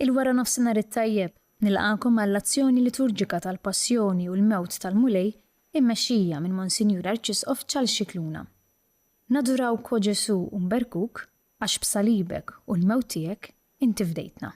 Il-wara nofsinhar it-tajjeb nilqakom għall-azzjoni liturġika tal-Passjoni u l-Mewt tal-Mulej immexxija minn Monsinjur Arċisqof Charles Scicluna. Nadurawk o Ġesu u nberkuk għax b'salibek u l-mewt tiegħek inti fdejtna.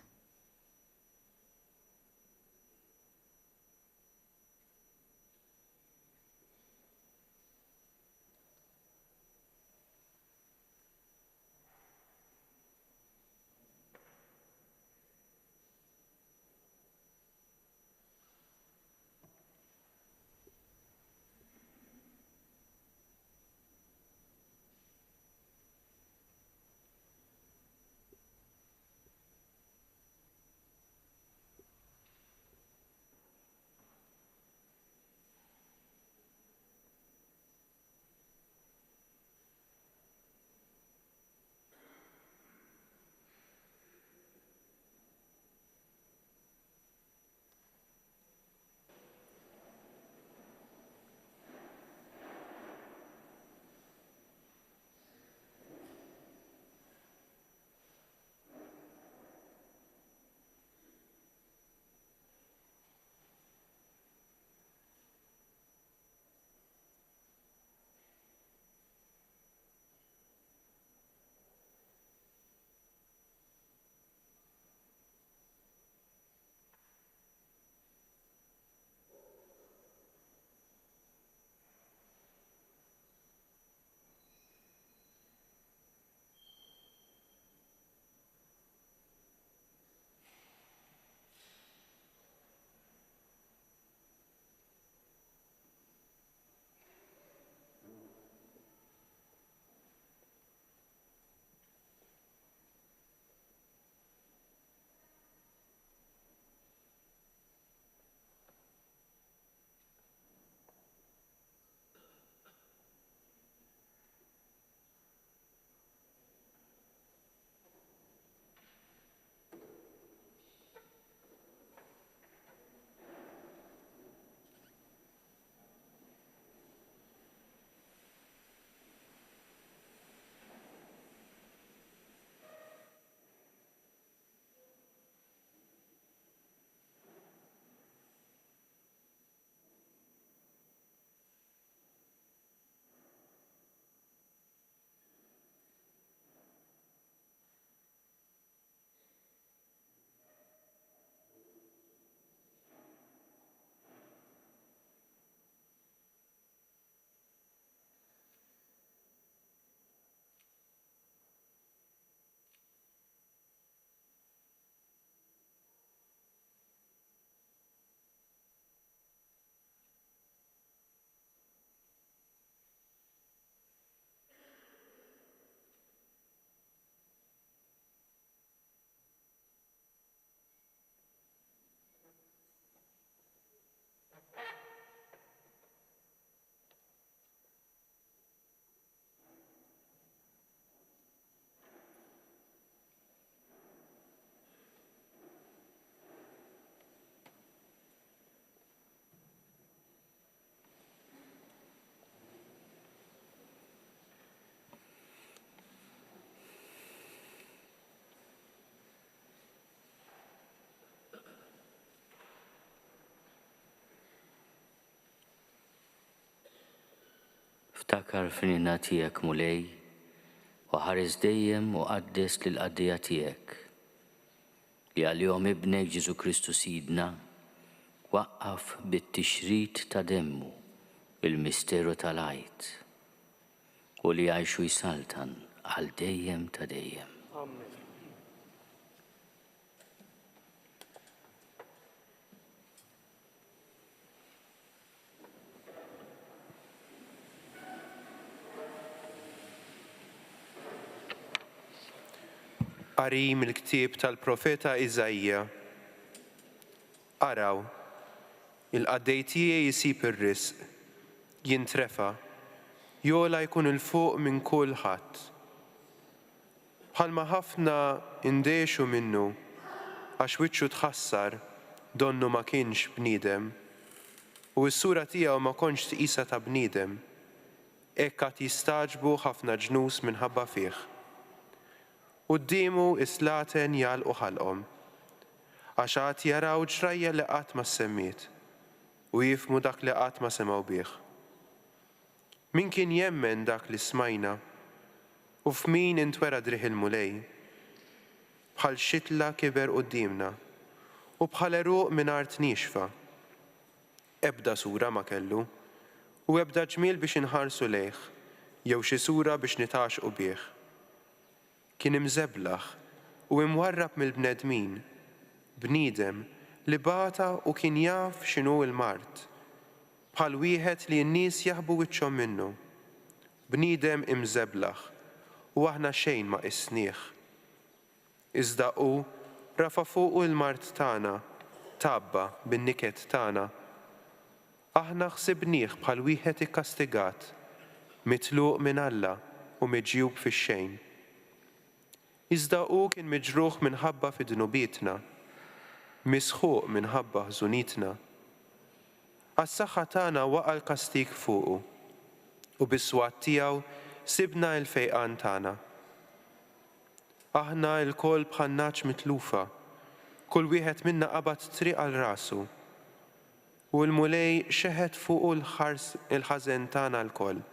Ftakar f'nina tiegħek Mulej u ħares dejjem u qaddes lill-qaddija tiegħek li għal-jom ibnek Ġesu Kristu Sidna waqqaf bit-tixrid ta' demmu il-misteru tal-għajt u li jgħixu jsaltan għal dejjem ta' dejjem. Qari mill-ktieb tal-profeta Iżajja. Araw, il-qaddej tiegħi jisib ir-risq, jintrefa, jola jkun il-fuq minn kull ħadd. Bħalma ħafna indexu minnu għax wiċċu tħassar donnu ma kienx bniedem u s-sura tiegħu ma kontx tqisha ta' bniedem, hekk qed jistaġbu ħafna ġnus minħabba fih. Qudiemu islaten jalqu ħalqhom, għaxat jaraw ġrajja li qatt ma semmiet u jifmu dak li qatt ma semgħu bih. Min kien jemmen dak li smajna u f'min intwera driħ il-mulej, bħal xitla kiber qudiemna u bħal eruq minn art nixfa. Ebda sura ma kellu u ebda ġmiel biex inħarsu lejh jew xi sura biex nitaxqu bih. Kien imżeblaħ u imwarrab mill-bnedmin, bniedem li bata u kien jaf x'inhu l-mart, bħal wieħed li n-nies jaħbu wiċċhom minnu. Bniedem imżeblaħ u aħna xejn ma qisnieh. Iżda hu rafa' fuqu l-mart tagħna, tabba bin-niket tagħna. Aħna ħsibnieh bħal wieħed ikkastigat, mitluq minn Alla u miġjub fix-xejn. Iżda hu kien miġruħ minħabba fi dnubietna, misħuq minħabba ħżunitna. Għas-saħħa tagħna waqa' l-kastig fuqu u bis-swat tiegħu sibna l-fejqan tagħna. Aħna l-kol bħal naċ mitlufa, kull wieħed minna qabad triq għal rasu u l-mulej xeħed fuqu l-ħażen tagħna l-koll.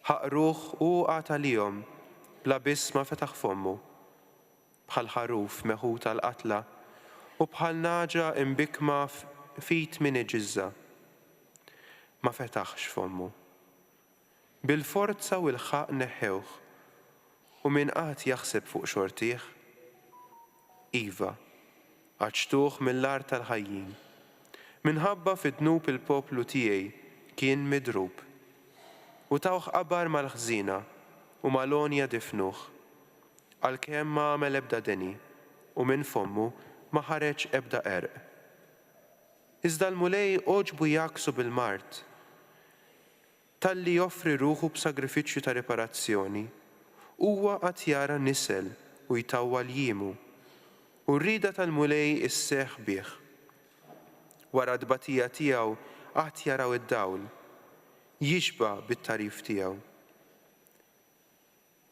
Ħaqruh u qatalihom bla biss ma fetaħ fommu, bħal ħaruf meħud tal-qatla u bħal naġa imbikma fit min iġizza. Ma fetaħx fommu. Bil-forza u l-ħaq neħħewh u min qatt jaħseb fuq xortih. Iva, għaġtuh mill-art tal-ħajjin. Minħabba fid-dnub il-poplu tiegħi kien midrub u tawħ qabar mal-ħżina u mal-onja difnuh, għalkemm ma għamel ebda deni u minn fommu ma ħareġ ebda erq. Iżda l-mulej oġbu jaksu bil-mart, talli joffri ruħu b'sagrifiċċju ta' riparazzjoni, huwa qatt jara nisel u jtawwa l-jiemu, u rrida tal-mulej isseħħ bih. Wara d-batija tiegħu qatt jaraw id-dawl, jixba bit-tarif tiegħu.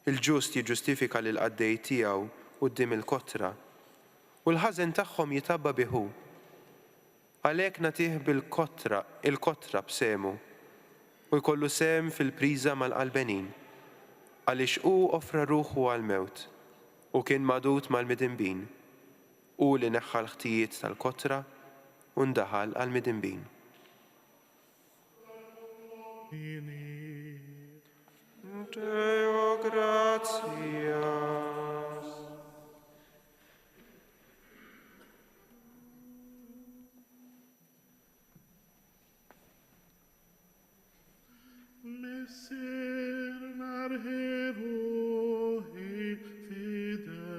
Il-ġust jiġġustifika lil qaddej tiegħu quddiem il-kotra u l-ħażen tagħhom jitabba biħu. Għalhekk nagħtih il-kotra b'semu u jkollu sem fil-priża mal-qalbenin għaliex hu offra ruħu għall-mewt u kien magħdud mal-midinbin, hu li neħħa l-ħtijiet tal-kotra u ndaħal għall-midinbin. Deo gratias. Messer heroi fideik.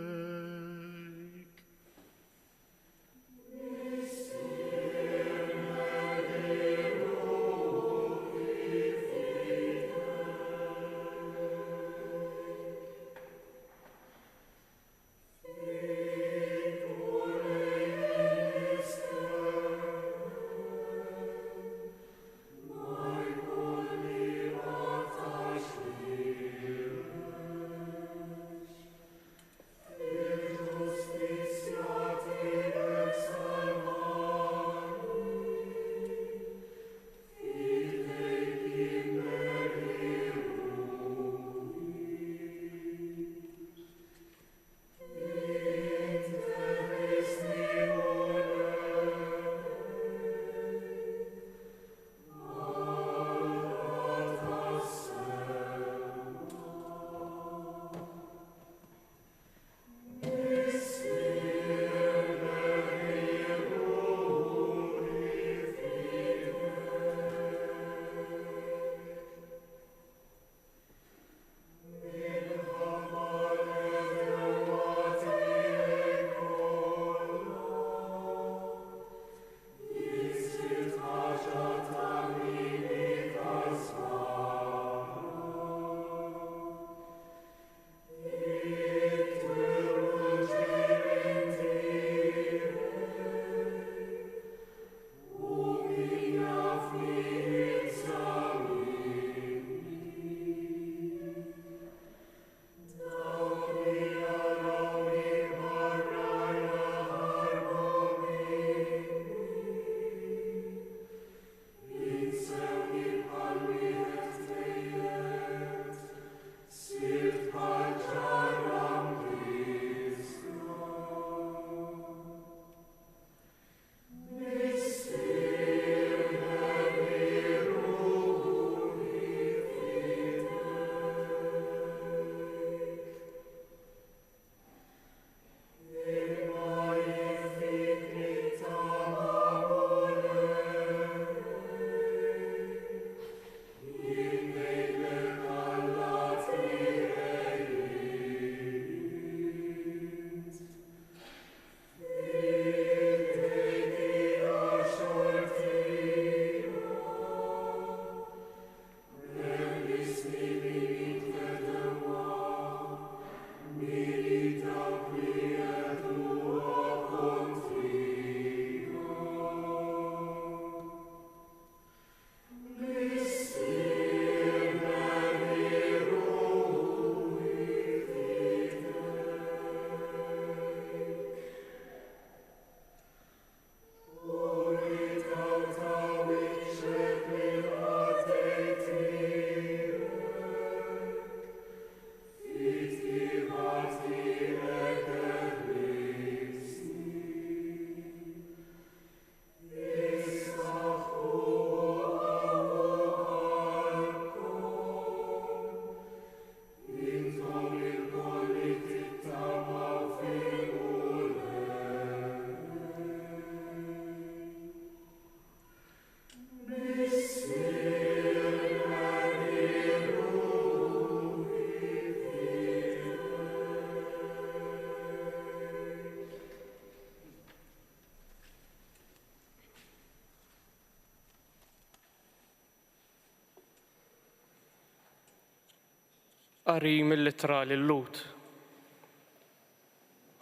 Qari mill-ittra lill-Lut.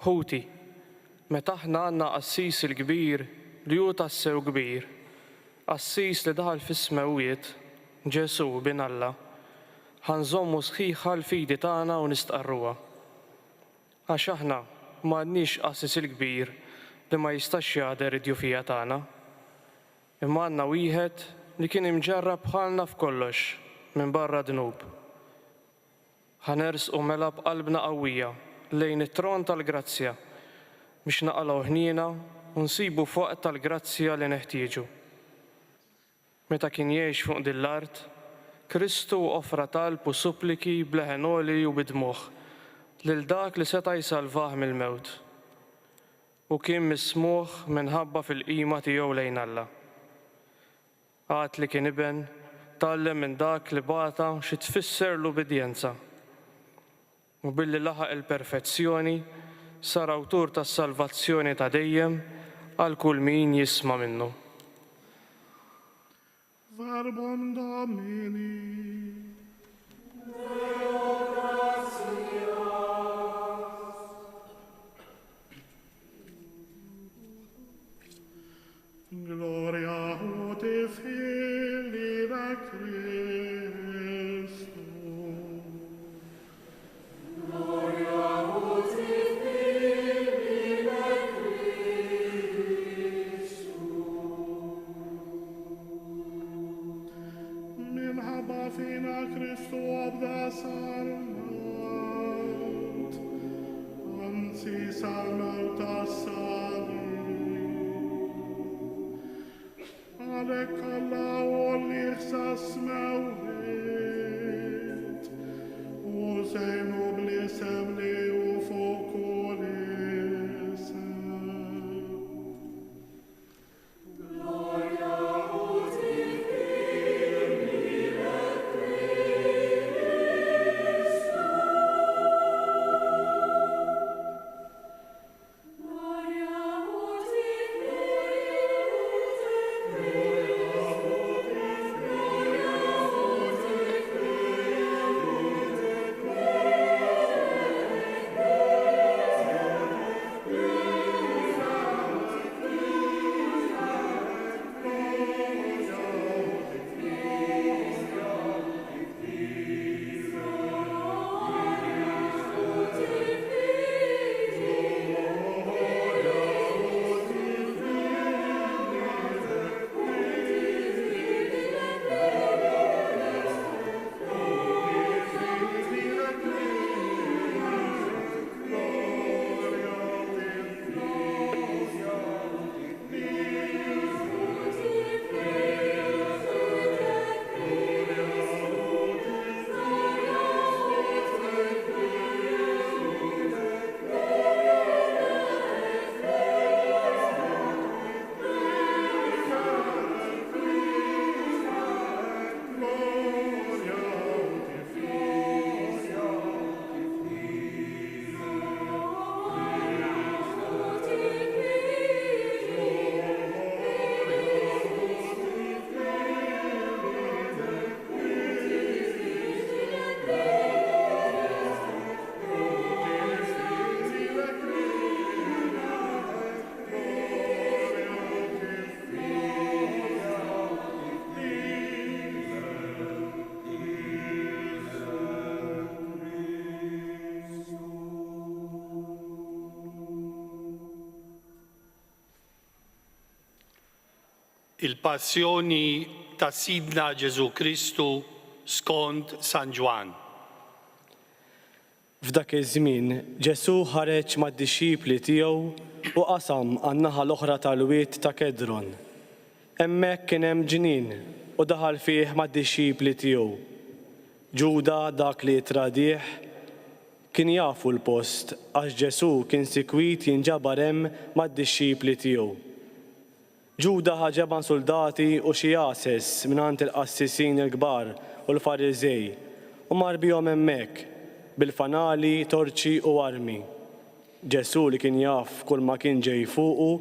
Ħuti, meta aħna għandna qassis il-kbir li hu tassew kbir, qassis li daħal fis-smawiet, Ġesu bin Alla, ħanżommu sħiħa l-fidi tagħna u nistqarruha. Għax aħna m'għandniex qassis il-kbir li ma jistax jagħder id-djufija tagħna, imma għandna wieħed li kien imġarrab bħalna f'kollox minn barra dnub. Ħanersqu mela b'qalbna qawwija lejn it-tron tal-grazzja biex naqalgħu ħniena u nsibu fuq tal-grazzja li neħtieġu. Meta kien jgħix fuq din l-art, Kristu offra talb u suppliki bleħenoli u bidmuħ lil dak li seta' jsalvah mill-mewt. U kien mismuħ minħabba fil-qima tiegħu lejn Alla. Għad li kien iben tgħallem minn dak li bata xi tfisser l-ubidjenza. U billi laħaq il-perfezzjoni sar awtur tas-salvazzjoni ta' dejjem għal kull min jisma' minnu. Verbum Domini. Gloria Dei Filii et Christus. Minħabba fina Kristu abda sal-mewt, anzi sal-mewt tas-sali. Għalek Alla u l-iħsas mewt, u sejnu blisem li u fuq l-isem. Il-passjoni ta' Sidna Ġesu Kristu skont San Ġwan. F'dak iż-żmien Ġesu ħareġ mad-dixxipli tiegħu u qasam għan-naħa l-oħra tal-wied ta' Kedron. Hemmhekk kien hemm ġnien u daħal fih mad-dixxipli tiegħu. Ġuda dak li tradih kien jafu l-post għax Ġesu kien sikwit jinġabar hemm mad-dixxipli tiegħu. Ġuda ħaġeban soldati u xi jases mingħand il-qassisin il-kbar u l-Fariżej u mar bihom hemmhekk bil-fanali, torċi u armi. Ġesu li kien jaf kull ma kien ġej fuqu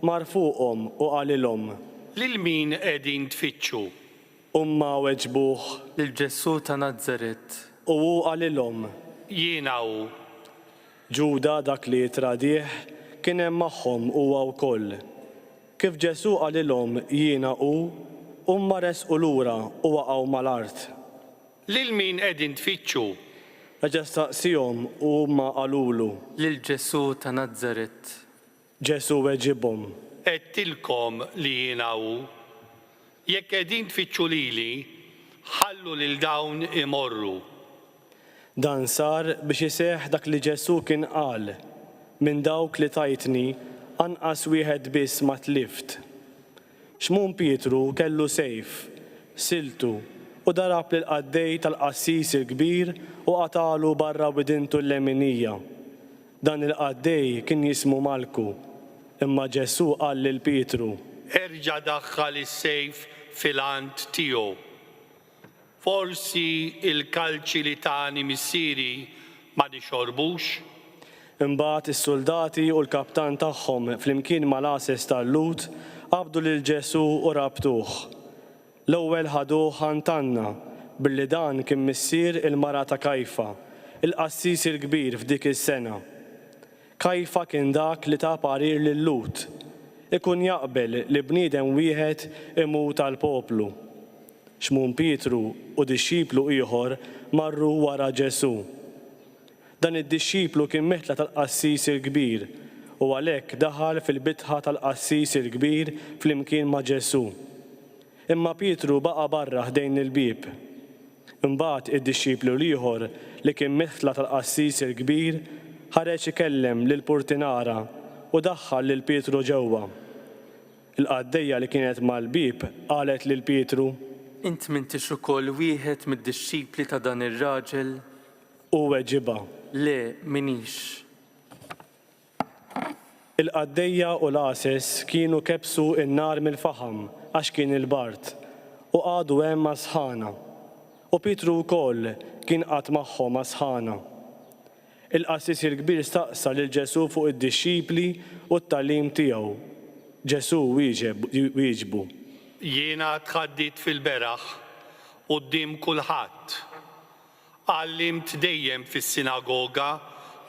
mar fuqhom u qalilhom: Lil min qegħdin tfittxu? Umma weġbuh: Lil Ġesu ta' Nażaret U hu għalilhom. Jiena hu. Ġuda dak li tradieħ kien hemm magħhom huwa wkoll. Kif Ġesu għalilhom jiena hu, huma resqu lura u waqgħu mal-art. Lil min qegħdin tfittxu? Reġa' staqsihom u huma qalulu. Lil Ġesu ta' Nazzaret. Ġesu weġibhom. Qedtilkom li jiena hu. Jekk qegħdin tfittxu lili, ħallu lil dawn imorru. Dan sar biex iseħħ dak li Ġesu kien qal, minn dawk li tajtni anqas wieħed biss ma tlift. Xmun Pietru kellu sejf, siltu u darab lil qaddej tal-qassis il-kbir u qatalu barra widintu l-leminija. Dan il-qaddej kien jismu Malku, imma Ġesu qal lil Pietru: Erġa' daħħal is-sejf fil-għant tiegħu. Forsi il-kalċi li tani missieri ma nixorbux? Imbagħad is-soldati u l-kaptan tagħhom flimkien mal-ases tal-lut qabdu lil Ġesu u rabtuh. L-ewwel ħaduh ħantanna billi dan kien missier il-mara ta' Kajfa, il-qassis il-kbir f'dik is-sena. Kajfa kien dak li ta' parir lil-lut, ikun jaqbel li bniedem wieħed imut għall-poplu. Xmun Pietru u dixxiplu ieħor marru wara Ġesu. Dan id-dixxiplu kien meħtla tal-qassis il-kbir u għalhekk daħal fil-bitħa tal-qassis il-kbir flimkien ma' Ġesu. Imma Pietru baqa' barra ħdejn il-bieb. Imbagħad id-dixxiplu ieħor li kien meħtla tal-qassis il-kbir ħareġ ikellem lill-purtinara u daħħal lil Pietru ġewwa. Il-qaddejja li kienet mal-bieb qalet lil Pietru: Int m'intix ukoll wieħed mid-dixxipli ta' dan ir-raġel? U weġiba: Le, minix. Il-qaddejja u l-ases kienu kebsu n-nar mill-faħam għax kien il-bart u għadu hemm sħana. U Pietru wkoll kien qatt magħhom sħana. Il-qassis il-kbir staqsa lil Ġesu fuq id-dixxipli u t-tagħlim tiegħu. Ġesu wieġbu: Jiena tħaddit fil-beraħ quddiem kulħadd. Għallimt dejjem fis-sinagoga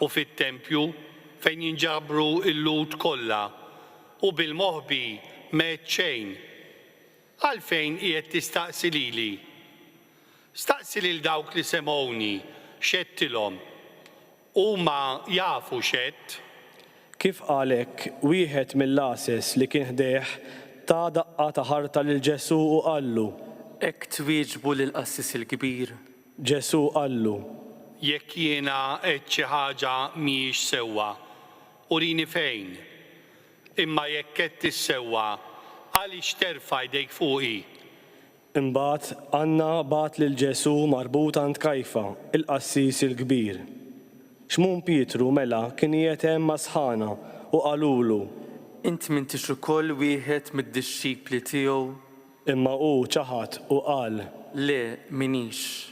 u fit-tempju fejn jinġabru l-lut kollha u bil-moħbi m'għedt xejn. Għalfejn qiegħed tistaqsi lili? Staqsi lil dawk li semgħuni x'għedtilhom. Huma jafu x'għedt. Kif qalek wieħed mill-ases li kien ħdejh ta' daqqa ta' ħarta lil Ġesu u qallu: Hekk twieġbu lill-qassis il-kbir. Ġesu qallu: Jekk jiena qed xi ħaġa mhijiex sewwa, urini fejn. Imma jekk qed tissewwa, għaliex terfa' jdejk fuqi? Imbagħad Anna bagħat lil Ġesu marbut għand Kajfa, il-qassis il-kbir. Xmun Pietru mela kien qiegħed hemm ma' sħana u qalulu: Int m'intix ukoll wieħed mid-dixxipli tiegħu? Imma hu ċaħat u qal: Le, minix.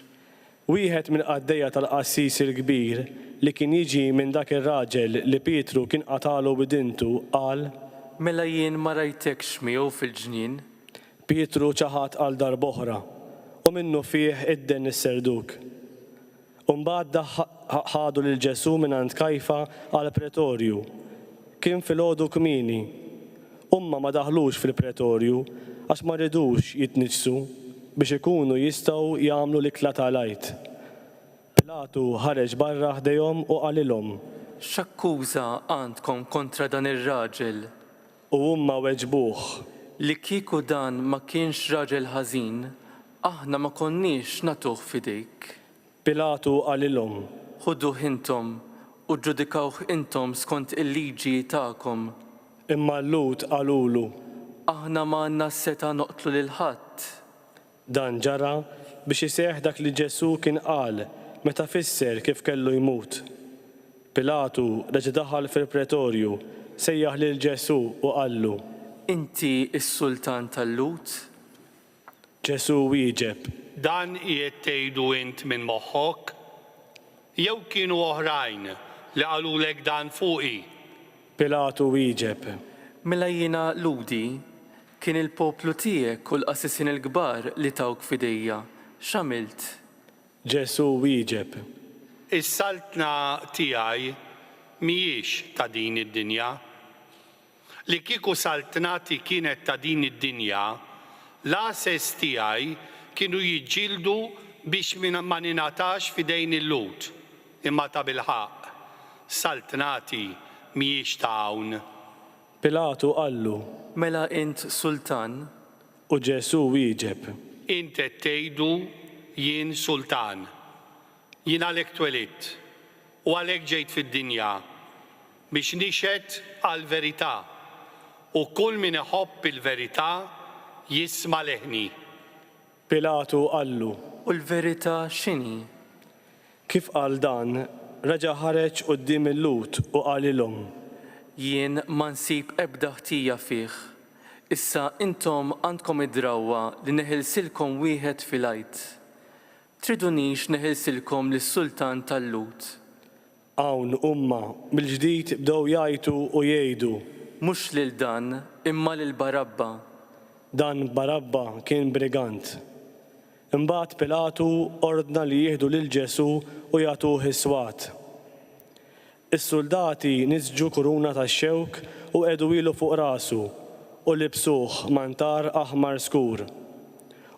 Wieħed mill-qaddejja tal-qassis il-kbir li kien jiġi minn dak ir-raġel li Pietru kien qatalu bidintu qal: Mela jien ma rajtekx miegħu fil-ġnien? Pietru ċaħat għal darb'oħra u minnu fih idden is-serduk. Mbagħad ħadu lil Ġesu minn għand Kajfa għal pretorju. Kien filgħodu kmieni. Huma ma daħlux fil-pretorju għax ma ridux jitniġsu biex ikunu jistgħu jagħmlu l-ikla tal-għajt. Pilatu ħareġ barra ħdejhom u qalilhom: X'akkuża għandkom kontra dan ir-raġel? U huma weġbuh: Li kieku dan ma kienx raġel ħażin, aħna ma konniex nagħtuh fidejk. Pilatu qalilhom: Ħuduh intom u ġudikawh intom skont il-liġi tagħkom. Imma l-lut qalulu: Aħna ma għandna seta' noqtlu lil ħadd. Dan ġara biex iseħħ dak li Ġesu kien qal meta fisser kif kellu jmut. Pilatu reġa' daħal fil-pretorju, sejjaħ lil Ġesu u qallu: Inti s-sultan tal-lut? Ġesu wieġeb: Dan qiegħed tgħidu int minn moħħok? Jew kienu oħrajn li qalulek dan fuqi? Pilatu wieġeb: Mela jiena ludi, kien il-poplu tiegħek u l-qassisin il-kbar li tawk fidejja. X'għamilt? Ġesu wieġeb. Is-saltna tiegħi mhijiex ta' din id-dinja. Li kieku saltnati kienet ta' din id-dinja, l-asses tiegħi kienu jiġġieldu biex ma ninatax fidejn il-lut, imma ta' bilħaq. Saltnati mhijiex ta' hawn. Pilatu qallu. Mela int sultan, U Ġesu wieġeb. Int qed tgħidu jien sultan. Jien għalhekk twelidt u għalhekk ġejt fid-dinja biex nixhed għall-verità u kull min iħobb il-verità jisma' leħni. Pilatu qallu. u l-verità x'inhi? Kif qal dan, reġa' ħareġ quddiem il-lut u qalilhom. Jien ma nsib ebda ħtija fih. Issa intom għandkom id-drawwa li neħilsilkom wieħed fil-għajt. Tridunix neħilsilkom lis-sultan tal-lut. Hawn huma mill-ġdid bdew jgħidu u jgħidu. Mhux lil dan, imma lil Barabba. Dan Barabba kien brigant. Imbagħad Pilatu ordna li jieħdu lil Ġesu u jagħtuh is-swat. Is-soldati niżġu kuruna tax-xewk u qedu ilu fuq rasu u libsuh mantar aħmar skur.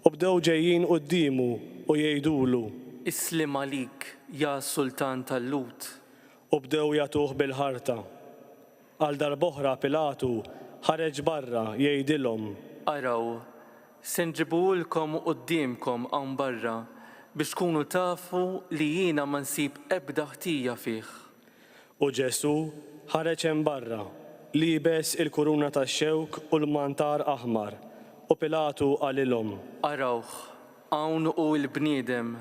U bdew ġejjin qudiemu u jgħidulu. Islim għalik, ja sultan tal-lut. U bdew jagħtuh bil-ħarta. Għal darb'oħra Pilatu ħareġ barra jgħidilhom. Araw, se nġibulkom qudiemkom hawn barra biex tkunu tafu li jiena ma nsib ebda ħtija fih. U Ġesu ħareġ hemm barra, libes il-kuruna tax-xewk u l-mantar aħmar. U Pilatu qalilhom. Arawh, hawn hu l-bniedem.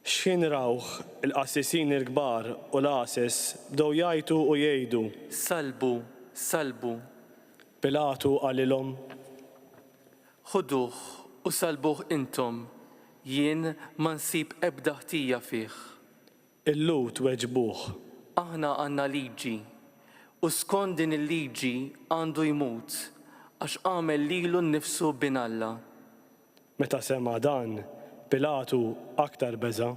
X'kien rawh il-qassisin il-kbar u l-ases bdew jgħidu u jgħidu. Salbu, salbu. Pilatu qalilhom. Ħuduh u salbuh intom. Jien ma nsib ebda ħtija fih. Il-lut weġbuh. Aħna għandna liġi u skont din il-liġi għandu jmut għax għamel lilu nnifsu bin Alla. Meta sema dan, Pilatu aktar beża.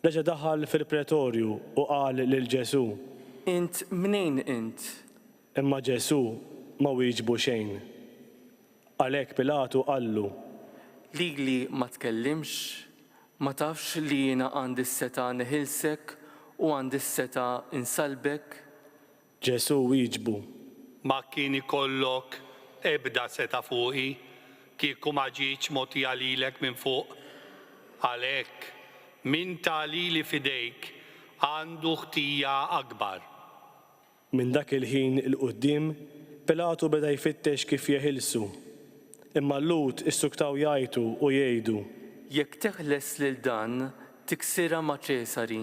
Reġa' daħal fil-pretorju u qal lil Ġesu. Int mnejn int? Imma Ġesu ma wieġbu xejn. Għalhekk Pilatu qallu. Lili ma tkellimx, ma tafx li jiena għandi s-seta neħilsek u għandi s-seta insalbek? Ġesu wieġbu. Ma kien ikollok ebda seta fuqi kieku ma ġietx mogħtija lilek minn fuq. Għalhekk min talili fidejk għandu ħtija akbar. Minn dak il-ħin il-qudiem, Pilatu beda jfittex kif jeħilsu. Imma l-lut issuktaw jgħidu u jgħidu. Jekk teħles lil dan, tiksira ma' Ċesari,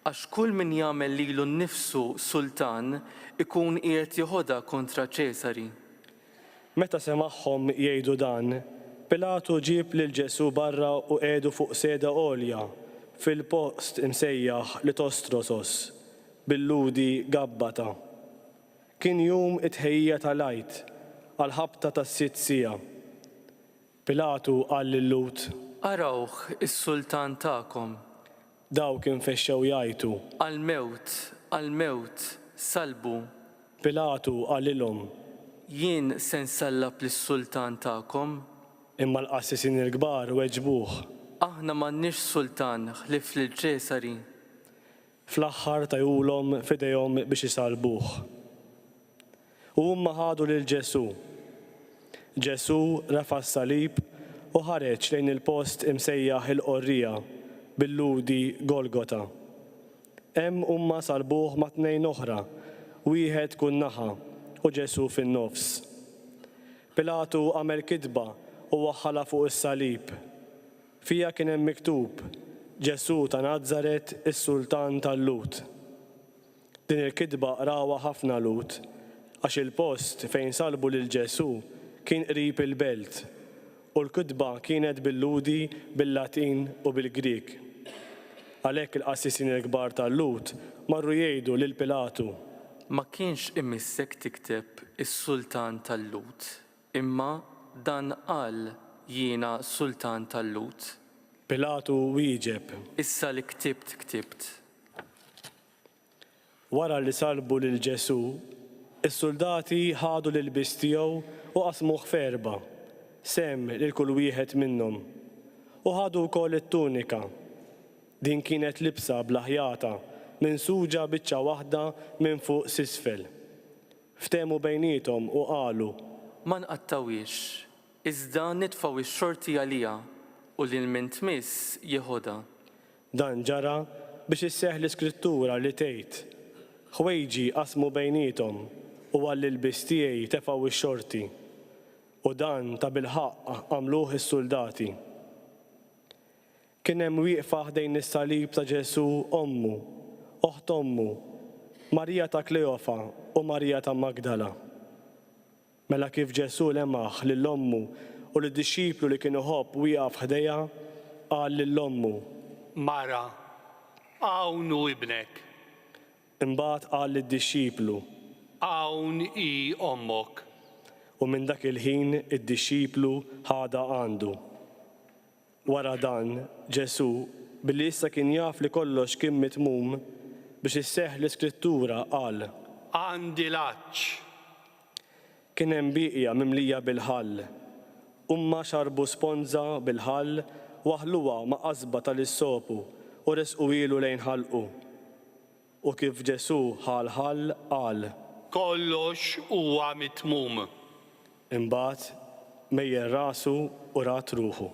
għax kull min jagħmel lilu nnifsu sultan ikun qiegħed joħodha kontra Ċesari. Meta semagħhom jgħidu dan, Pilatu ġieb lil Ġesu barra u qiegħdu fuq seda għolja fil-post imsejjaħ Litostrosos bil-ludi Gabbata. Kien jum it-tħejjija tal-għajt għal-ħabta tas-sitt siegħa. Pilatu qal lil-lut. Arawh is-sultan tagħkom. Dawk infexxew jgħidu. Għal-mewt, għal-mewt, salbu. Pilatu qalilhom. Jien se nsallab lis-sultan tagħkom. Imma l-qassisin il-kbar weġbuh. Aħna m'għandniex sultan ħlif lil Ċesari. Fl-aħħar tajulhom f'idejhom biex isalbuh. U huma ħadu lil Ġesu. Ġesu refa' s-salib u ħareġ lejn il-post imsejjaħ il-qorrija bil-ludi Golgota. Hemm huma salbuh ma' tnejn oħra, wieħed kun naħa u Ġesu fin-nofs. Pilatu għamel kitba u waħħala fuq is-salib. Fija kien hemm miktub Ġesu ta' Nażaret is-Sultan tal-Lut. Din il-kitba qrawha ħafna lut għax il-post fejn salbu lil Ġesu kien qrib il-belt u l-kitba kienet bil-ludi, bil-Latin u bil-Grik. Għalhekk il-qassisin il-kbar tal-lut marru jgħidu lil Pilatu. Ma kienx imissek tikteb is-sultan tal-lut, imma dan qal jiena sultan tal-lut. Pilatu wieġeb. Issa li ktibt ktibt. Wara li salbu lil Ġesu, is-soldati ħadu l-ilbis tiegħu u qasmuh f'erba', semm lil kull wieħed minnhom. U ħadu wkoll it-tunika. Din kienet libsa blaħjata minsuġa biċċa waħda minn fuq s'isfel. Ftehmu bejniethom u qalu: Ma nqattawiex, iżda nitfgħu x-xorti għalija u lil min tmiss jieħodha. Dan ġara biex isseħħ l-Iskrittura li tgħid: ħwejġi qasmu bejniethom u għall-ilbis tiegħi tefgħu x-xorti. U dan ta' bil-ħaqq għamluh is-soldati. Kien hemm wieqfa ħdejn is-salib ta' Ġesu ommu, oħt ommu, Marija ta' Kleofa u Marija ta' Magdala. Mela kif Ġesu lemaħ lill-ommu u lid-dixxiplu li kienu ħobb wieqaf ħdejha, qal lill-ommu: Mara, hawn hu ibnek, Imbagħad qal lid-dixxiplu: hawn hi ommok. U minn dak il-ħin id-dixxiplu ħada għandu. Wara dan, Ġesu, billi issa kien jaf li kollox kien mitmum biex isseħħ l-Iskrittura qal: Għandi laċċ. Kien hemm biqja mimlija bil-ħall. Umma xarbu sponza bil-ħall waħluha ma' qasba tal-issopu u resqu ilu lejn ħalqu. U kif Ġesu ħall qal: Kollox huwa mitmum. Imbagħad mejjer rasu u rat ruħu.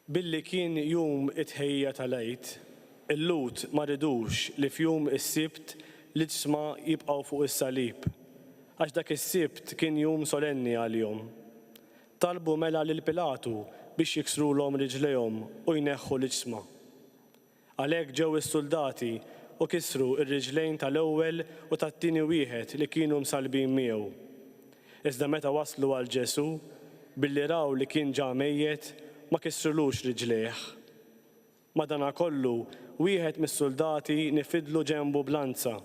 Billi kien jum it-tħejja tal-Għid, il-Lut ma ridux li f'jum is-Sibt l-ġisma jibqgħu fuq is-salib, għax dak is-Sibt kien jum solenni għalihom. Talbu mela lil Pilatu biex jiksrulhom riġlejhom u jneħħu l-ġisma. Għalhekk ġew is-soldati u kisru r-riġlejn tal-ewwel u tat-tieni wieħed li kienu msalbin miegħu. Iżda meta waslu għal Ġesu, billi raw li kien ġa mejjed, ma kisrulux riġlejh. Madankollu wieħed mis-soldati nifidlu ġenbu blanza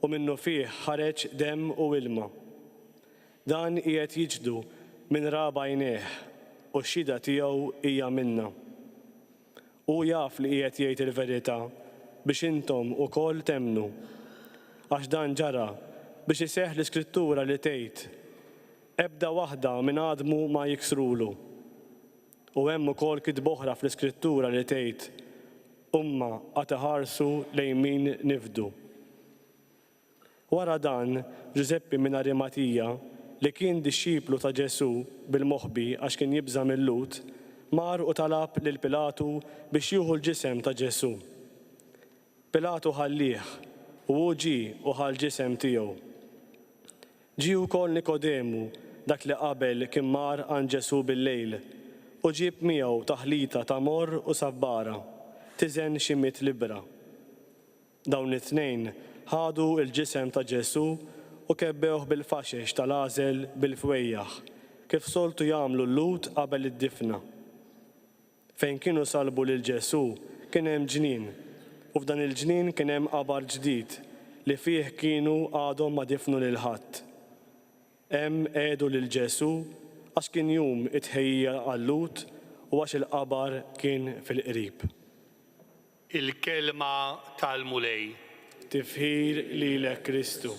u minnu fih ħareġ demm u ilma. Dan qiegħed jiġdu minn raba għajnejh u x-xhieda tiegħu hija minna. U jaf li qiegħed jgħid il-verità biex intom ukoll temnu. Għax dan ġara biex iseħħ l-Iskrittura li tgħid: ebda waħda minn għadmu ma jiksrulu. U hemm ukoll kitb oħra fl-Iskrittura li tgħid: umma għad iħarsu lejn min nifdu. Wara dan, Ġuseppi minn Arimatija, li kien dixxiplu ta' Ġesu bil-moħħbi għax kien jibża mill-Lut, mar u talab lil Pilatu biex jieħu l-ġisem ta' Ġesu. Pilatu ħallih u hu ġie u ħall ġisem tiegħu. Ġie wkoll Nikodemu, dak li qabel kien mar għand Ġesu bil-lejl, u ġieb miegħu taħlita ta' morr u sabbara, tiżen xi 100 libra. Dawn it-tnejn ħadu l-ġisem ta' Ġesu u kebbewh bil-faxex tal-għażel bil-fwejjaħ, kif soltu jagħmlu l-Lut qabel id-difna. Fejn kienu salbu lil Ġesu kien hemm ġnien, u f'dan il-ġnien kien hemm qabar ġdid li fih kienu għadhom ma difnu lil ħadd. Hemm qiegħdu lil Ġesu għax kien jum it-tħejja għall-Lut u għax il-qabar kien fil-qrib. Il-kelma tal-mulej. Tifħir lilek Kristu.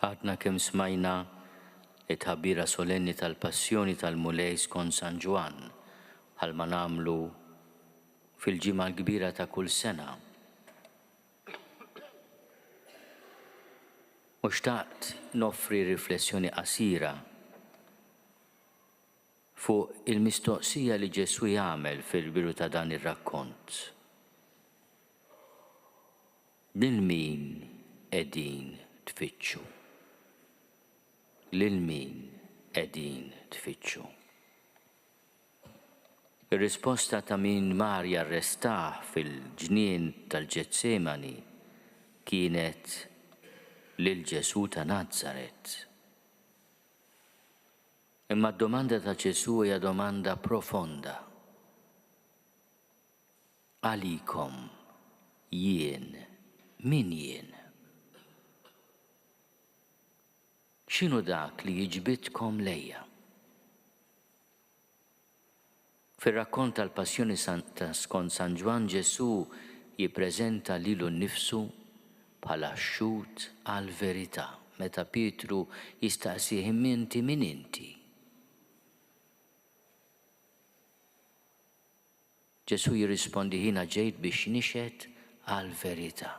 Għadna kemm smajna it-ħabbira solenni tal-passjoni tal-mulej skont San Ġwan bħalma nagħmlu fil-ġimgħa l-kbira ta' kull sena. U xtaqt noffri riflessjoni qasira fuq il-mistoqsija li Ġesu jagħmel fil-biru ta' dan ir-rakkont. Lil min qegħdin tfittxu? Lil min qegħdin tfittxu? Ir-risposta ta' min Marja arrestah fil-ġnien tal-Ġetsemani kienet lil Ġesu ta' Nazaret. Imma d-domanda ta' Ġesu hija domanda profonda. Għalikom jien, min jien? X'inhu dak li jiġbidkom lejja? Fir-rakkont tal-passjoni skont San Ġwan Ġesu jippreżenta lilu nnifsu bħala xxut għall-verità meta Pietru jistaqsih inti min inti? Ġesu jirrispondi ħina ġejt biex nixhed għall-verità.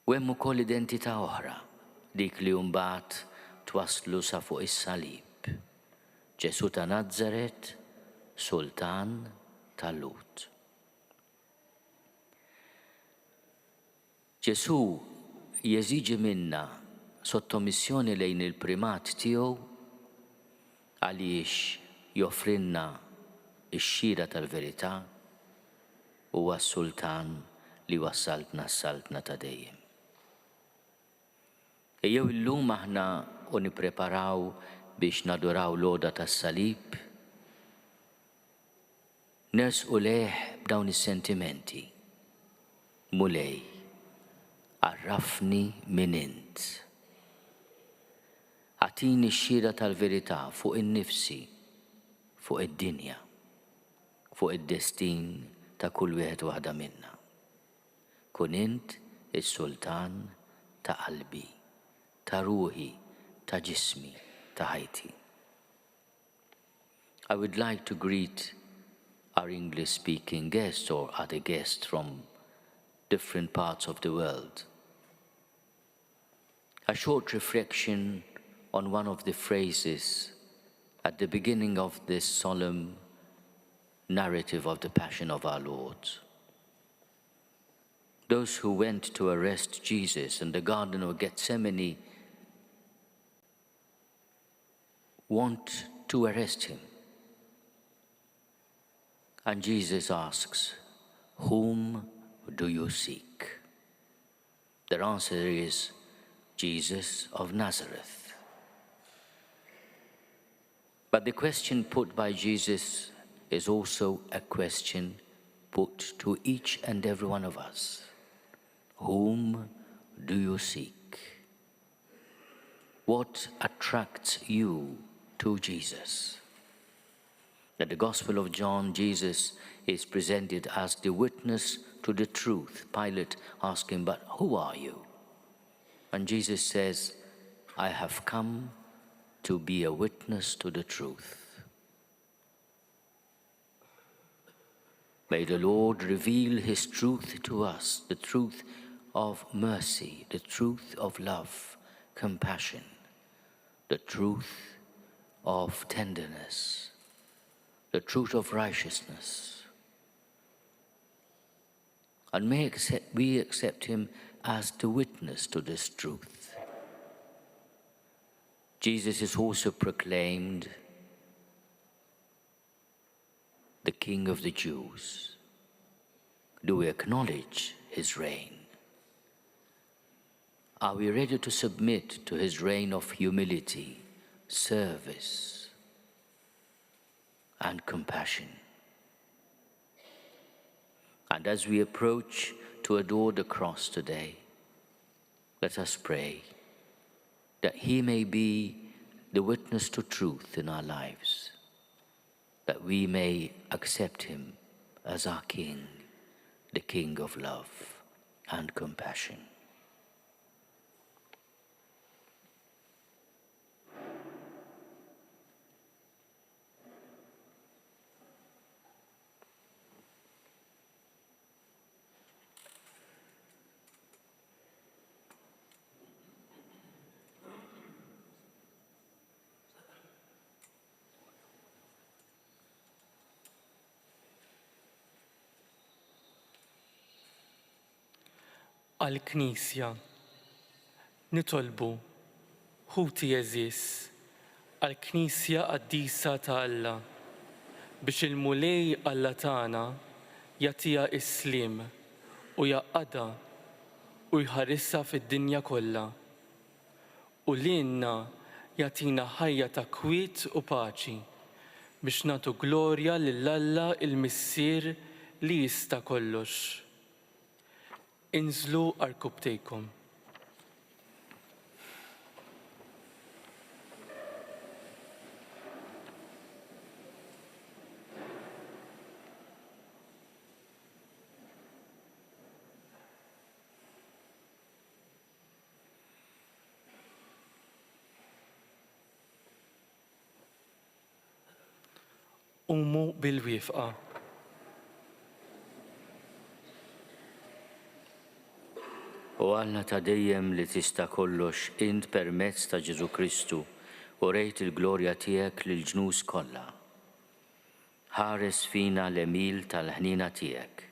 U hemm ukoll identità oħra, dik li mbagħad twasslu sa fuq is-salib. Ġesu ta' Nazaret, Sultan tal-Lut. Ġesu jeżiġi minna sottomissjoni lejn il-primat tiegħu għaliex joffrinna x-xira tal-verità huwa s-Sultan li wassaltna s-saltna ta' dejjem. Ejjew illum aħna u nippreparaw biex naduraw l-għoda tas-salib, nersqu lejh b'dawn is-sentimenti. Mulej, arrafni min int. Għatini x-xira tal-verità fuq in-nifsi, fuq id-dinja, fuq id-destin ta' kull wieħed waħda minna. Kun int is-Sultan ta' qalbi, ta' ruħi, ta' ġismi, ta' ħajti. I would like to greet our English-speaking guests or other guests from different parts of the world. A short reflection on one of the phrases at the beginning of this solemn narrative of the Passion of our Lord. Those who went to arrest Jesus in the Garden of Gethsemane want to arrest him. And Jesus asks, "Whom do you seek?" Their answer is, Jesus of Nazareth. But the question put by Jesus is also a question put to each and every one of us. Whom do you seek? What attracts you to Jesus? In the Gospel of John, Jesus is presented as the witness to the truth. Pilate asks him, "But who are you?" And Jesus says, "I have come to be a witness to the truth." May the Lord reveal his truth to us, the truth of mercy, the truth of love, compassion, the truth of tenderness, the truth of righteousness. And may we accept him as the witness to this truth. Jesus is also proclaimed the King of the Jews. Do we acknowledge his reign? Are we ready to submit to his reign of humility, service, and compassion? And as we approach to adore the cross today, let us pray that he may be the witness to truth in our lives, that we may accept him as our King, the King of love. and compassion. Għall-Knisja nitolbu ħuti eżis għall-Knisja qaddisa ta' Alla biex il-mulej Alla tagħna jagħtiha is-sliem u jaqgħadha u jħarrisha fid-dinja kollha u lilna jagħtina ħajja ta' kwiet u paċi biex nagħtu glorja lil Alla il-Missier li jista' kollox. Inżlu arkubtejkom. Qumu bil-wifqa. U Alla ta' dejjem li tista' kollox int permezz ta' Ġesu Kristu u rejt il-glorja tiegħek lill-ġnus kollha. Ħares fina l-emil tal-ħnina tiegħek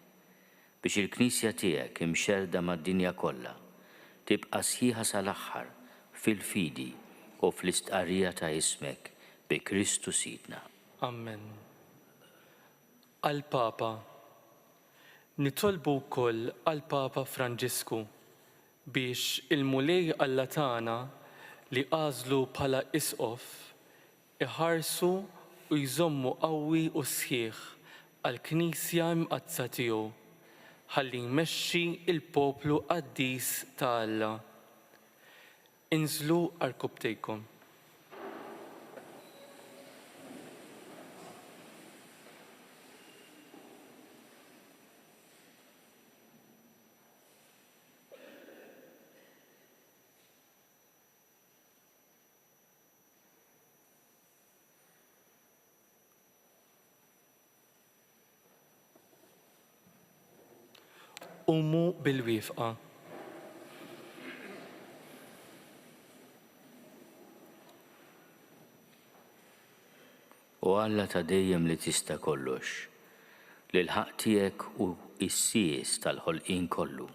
biex il-Knisja tiegħek imxerda mad-dinja kollha tibqa' sħiħa sal-aħħar fil-fidi u fl-istqarrija ta' ismek bi Kristu Sidna. Amen. Għall-Papa nitolbu wkoll għall-Papa Franġisku biex il-mulej Alla tagħna li għażlu bħala isqof iħarsu u jżommu qawwi u sħiħ għall-Knisja mqazza tiegħu ħalli jmexxi l-poplu qaddis ta' Alla. Inżlu arkubtejkom. Qumu bil-wifqa. U Alla ta' dejjem li tista' kollox, li l-ħaq tiegħek u s-sies tal-ħolqien kollu.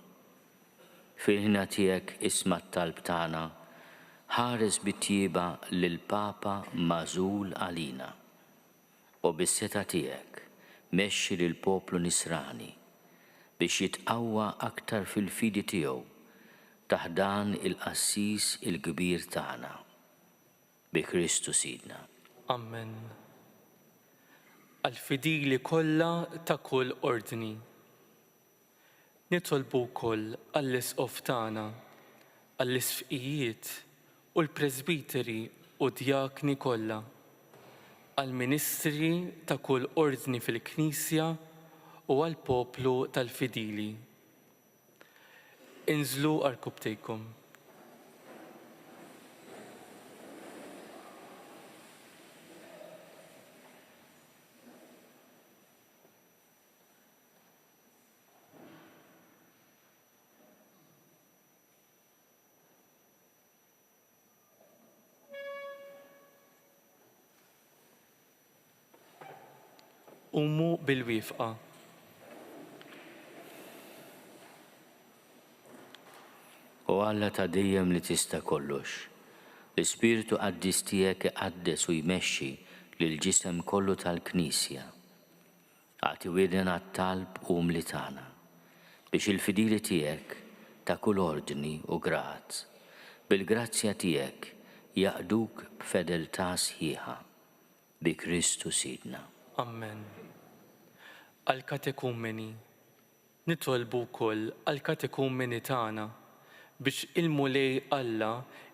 Fil-ħina tiegħek isma' t-talb tagħna ħares bit-tjieba lill-Papa magħżul għalina u bis-seta tiegħek mexxi lill-poplu Nisrani biex jitqawwa aktar fil-fidi tiegħu taħdan il-qassis il-kbir tagħna bi Kristu Sidna. Amen. Għall-fidili kollha ta' kull ordni. Nitolbu wkoll għall-isqof tagħna, għall-isfqijiet u l-presbiteri u djakni kollha, għall-ministri ta' kull ordni fil-Knisja u għall-poplu tal-fidili. Inżlu arkubtejkom. Qumu bil-wifqa. U Alla ta' dejjem li tista' kollox, l-Ispiritu qaddis tiegħek iqaddes u jmexxi lill-ġisem kollu tal-Knisja. Agħti wieden għat-talb u umli tagħna biex il-fidili tiegħek ta' kull ordni u grazz bil-grazzja tiegħek jaqduk b'fedeltà sħiħa bi Kristu Sidna. Amen. Għall-katekumeni nitolbu wkoll għall-katekumeni tagħna biex il-mulej Alla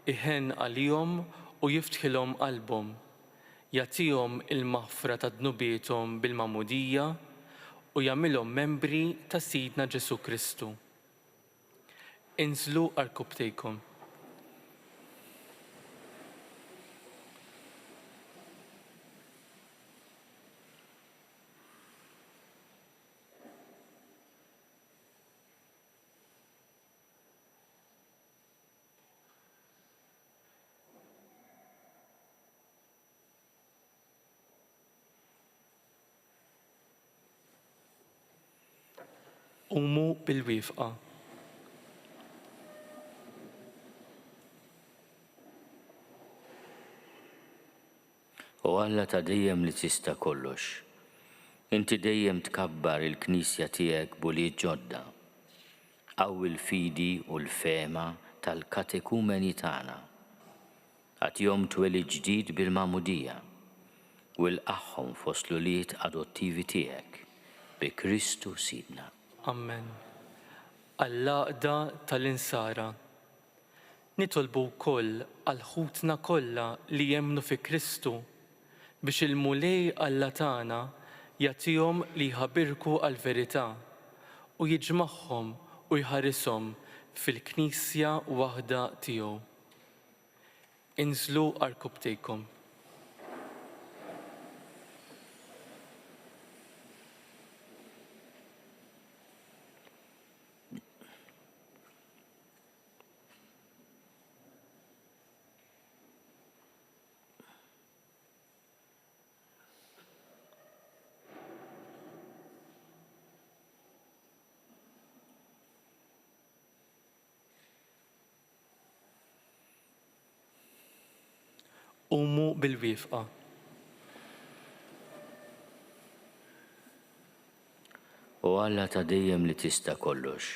iħenn għalihom u jiftħilhom qalbhom, jagħtihom il-maħfra ta' dnubietom bil-magħmudija u jagħmilhom membri ta' Sidna Ġesu Kristu. Inżlu arkubtejkom. Qumu bil-wifqa. U Alla ta' dejjem li tista' kollox. Inti dejjem tkabbar il-Knisja tiegħek b'ulied ġodda. Qawwi l-fidi u l-fema tal-katekumeni tagħna. Għatihom twelid ġdid bil-magħmudija u lqaħħhom fost l-ulied adottivi tiegħek bi Kristu Sidna. Amen. Għall-għaqda tal-insara. Nitolbu wkoll għal ħutna kollha li jemmnu fi Kristu biex il-mulej Alla tagħna jagħtihom li jħabbirku għall-verità u jiġmagħhom u jħarishom fil-Knisja waħda tiegħu. Inżlu arkubtejkom. Qumu bil-wifqa. U Alla ta' dejjem li tista' kollox.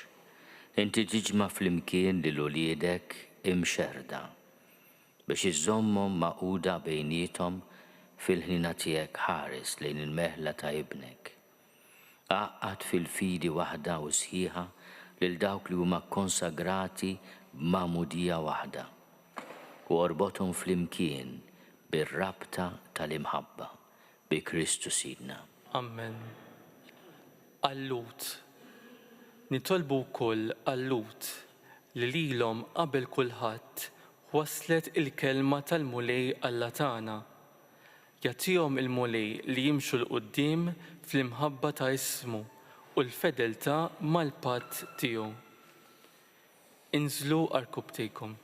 Inti tiġma' flimkien lil uliedek imxerda biex iżommhom maquda bejniethom fil-ħnina tiegħek ħares lejn il-meħla ta' ibnek. Għaqqad fil-fidi waħda u sħiħa lil dawk li huma konsagrati b'magħmudija waħda u orbothom flimkien bir-rabta tal-imħabba bi Kristu Sidna. Amen. Allut. Nitolbu wkoll allut li lilhom qabel kulħadd waslet il-kelma tal-mulej Alla tagħna. Jagħtihom il-mulej li jimxu l-qudiem fl-imħabba ta' ismu u l-fedeltà mal-patt tiegħu. Inżlu arkubtejkom.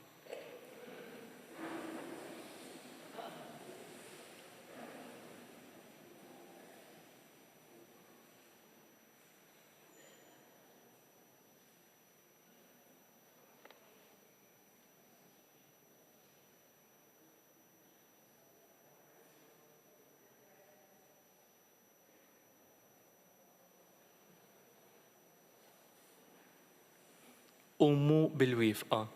Qumu bil-wifqa.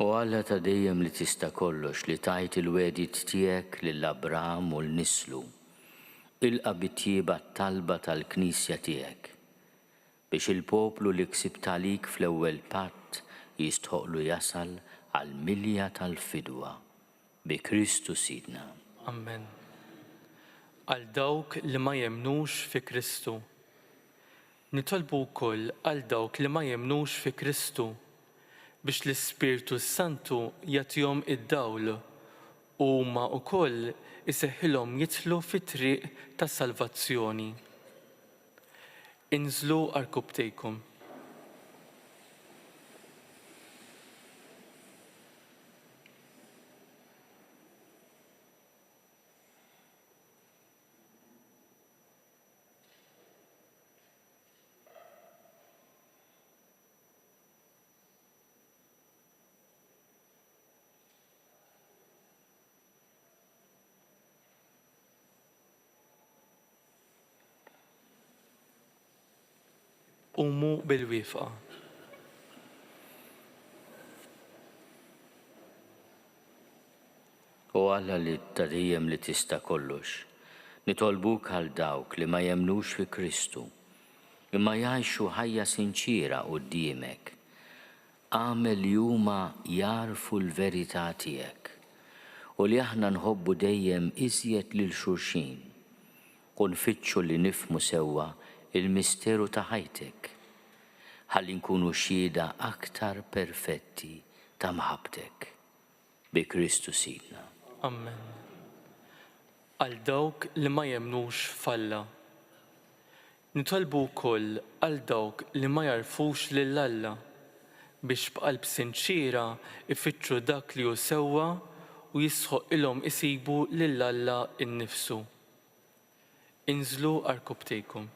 U Alla ta' dejjem li tista' kollox li tajt il-wedit tiegħek lill-Abraham u l-nislu. Ilqa' bit-tjieba t-talba tal-Knisja tiegħek biex il-poplu li ksibt għalik fl-ewwel patt jistħoqlu jasal għall-milja tal-fidwa bi Kristu Sidna. Amen. Għal dawk li ma jemnux fi Kristu. Nitolbu wkoll għal dawk li ma jemnux fi Kristu biex l-Ispirtu Santu jagħtihom id-dawl u huma wkoll iseħħilhom jidħlu fit-triq tas-salvazzjoni. Inżlu arkubtejkom. Qumu bil-wifqa. U Alla li ta' dejjem li tista' kollox. Nitolbuk għal dawk li ma jemnux fi Kristu, imma jgħixu ħajja sinċira quddiemek. Għamel li huma jarfu l-verità tiegħek u li aħna nħobbu dejjem iżjed lil xulxin u nfittxu li nifhmu sewwa il-misteru ta' ħajtek, ħalli nkunu xhieda aktar perfetti ta' maħabtek. Bi Kristu Sidna. Amen. Għal dawk li ma jemnux falla. Nitolbu wkoll għal dawk li ma jarfux lil Alla biex b'qalb sinċira ifittxu dak li hu sewwa u jisħoq ilhom isibu lil Alla innifsu. Inżlu arkubtejkom.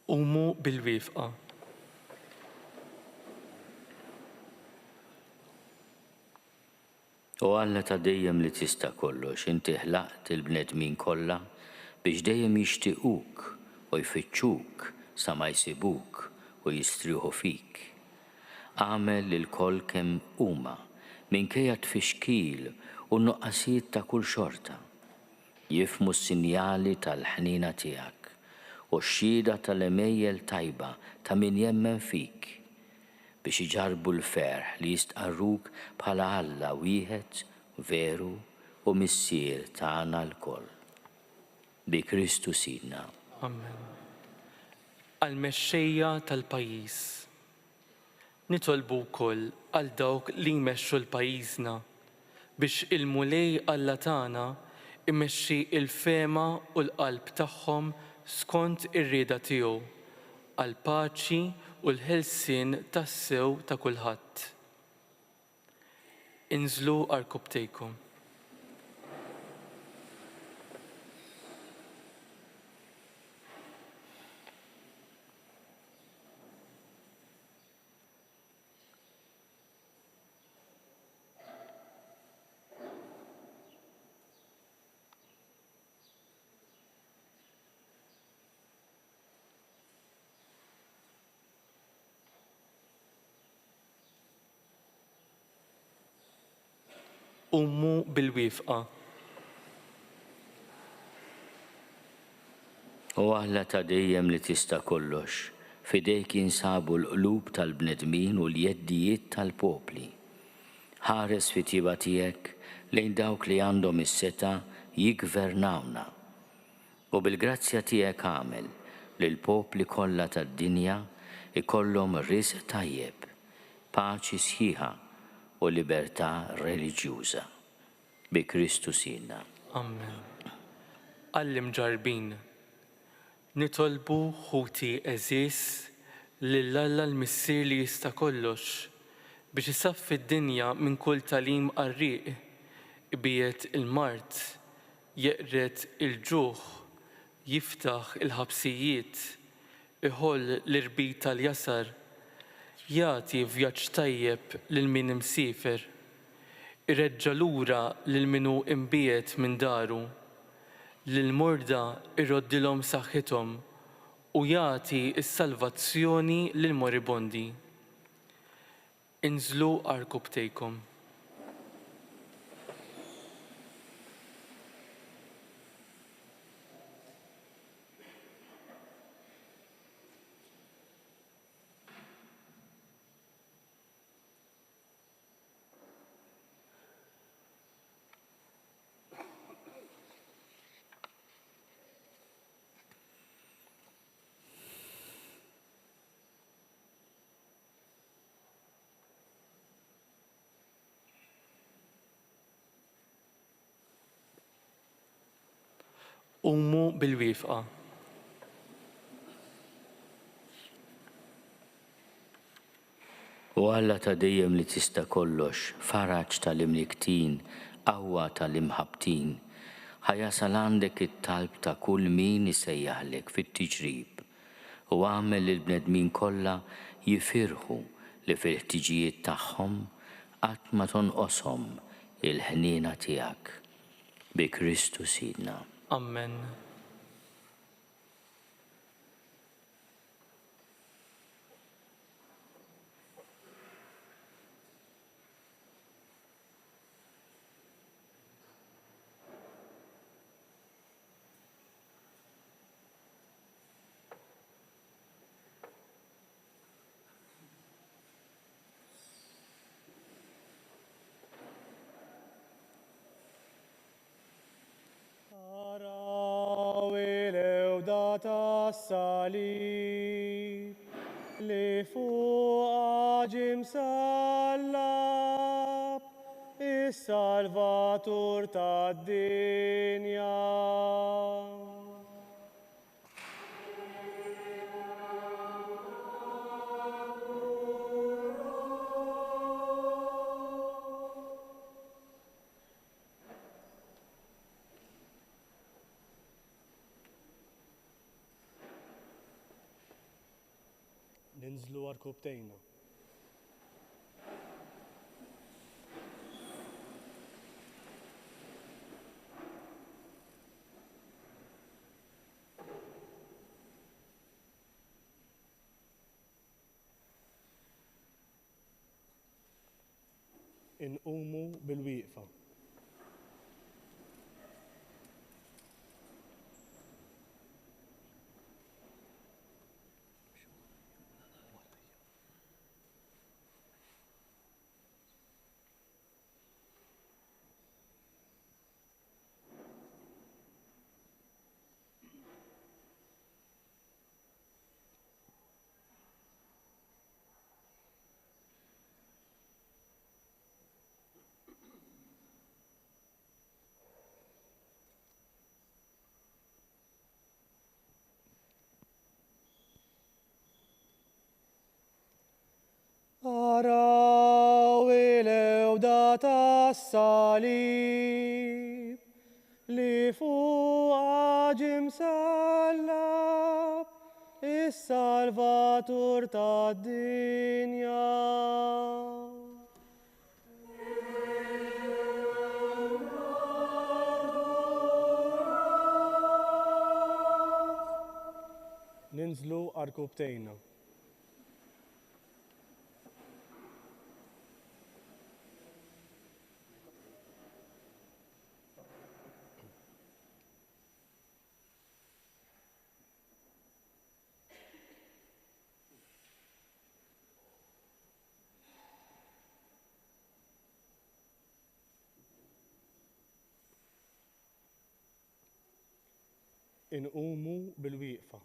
Qumu bil-wifqa. U Alla ta' dejjem li tista' kollox, inti ħlaqt il-bnedmin kollha biex dejjem jixtiequk u jfittxuk sa ma jsibuk u jistrieħu fik. Għamel lil-koll kemm huma minkejja tfixkil u nuqqasijiet ta' kull xorta. Jifmu s-sinjali tal-ħnina tiegħek u x-xhieda tal-emejjel tajba ta' min jemmen fik biex iġarbu l-ferħ li jistqarruk bħala Alla wieħed veru u missier tagħna l-koll. Bi Kristu Sidna. Amen. Għal-mexxejja tal-pajjiż. Nitolbu wkoll għal dawk li jmexxu l-pajjiżna biex il-mulej Alla tagħna imexxi il-fema u l-qalb tagħhom skont ir-rieda tiegħu għal paċi u l-ħelsien tas-sew ta' kulħadd. Inżlu arkubtejkom. Qumu bil-wifqa. U Alla ta' dejjem li tista' kollox, fidejk jinsabu l-qlub tal-bnedmin u l-jeddijiet tal-popli. Ħares fit-tieqa tiegħek lejn dawk li għandhom is-seta jiggvernawna. U bil-grazzja tiegħek għamel li l-popli kollha tad-dinja ikollhom risq tajjeb, paċi sħiħa u libertà reliġjuża. Bi Kristu Sidna. Amen. Għall-imġarbin. Nitolbu ħuti eżis lil Alla l-missier li jista' kollox biex isaffi d-dinja minn kull talim qarrieq, ibiet il-mart, jeqret il-ġuħ, jiftaħ il-ħabsijiet, iħoll l-irbit tal-jasar, jagħti vjaġġ tajjeb lil min imsiefer, irreġġa' lura lil min hu imbiet minn daru, lil morda irroddilhom saħħithom u jagħti s-salvazzjoni lil moribondi. Inżlu arkubtejkom. Qumu bil-wifqa. U Alla ta' dejjem li tista' kollox, faraġġ tal-imliktin, qawwa tal-imħabtin, ħajasal għandek it-talb ta' kull min isejjaħlek fit-tiġrib u għamel li l-bnedmin kollha jifirħu li fil-ħtiġijiet tagħhom qatt ma tonqoshom il-ħniena tiegħek. Bi Kristu Sidna. Amen. tas-salib li fuq ġim sallab is-Salvatur tad-dinja. Ninżlu għal-kubtejna. Inqumu bil-wieqfa. Araw il-ewda tas-salib li fuq ġim sallab is-Salvatur tad-dinja. Ninżlu għal-kubtejna. Inqumu bil-wieqfa.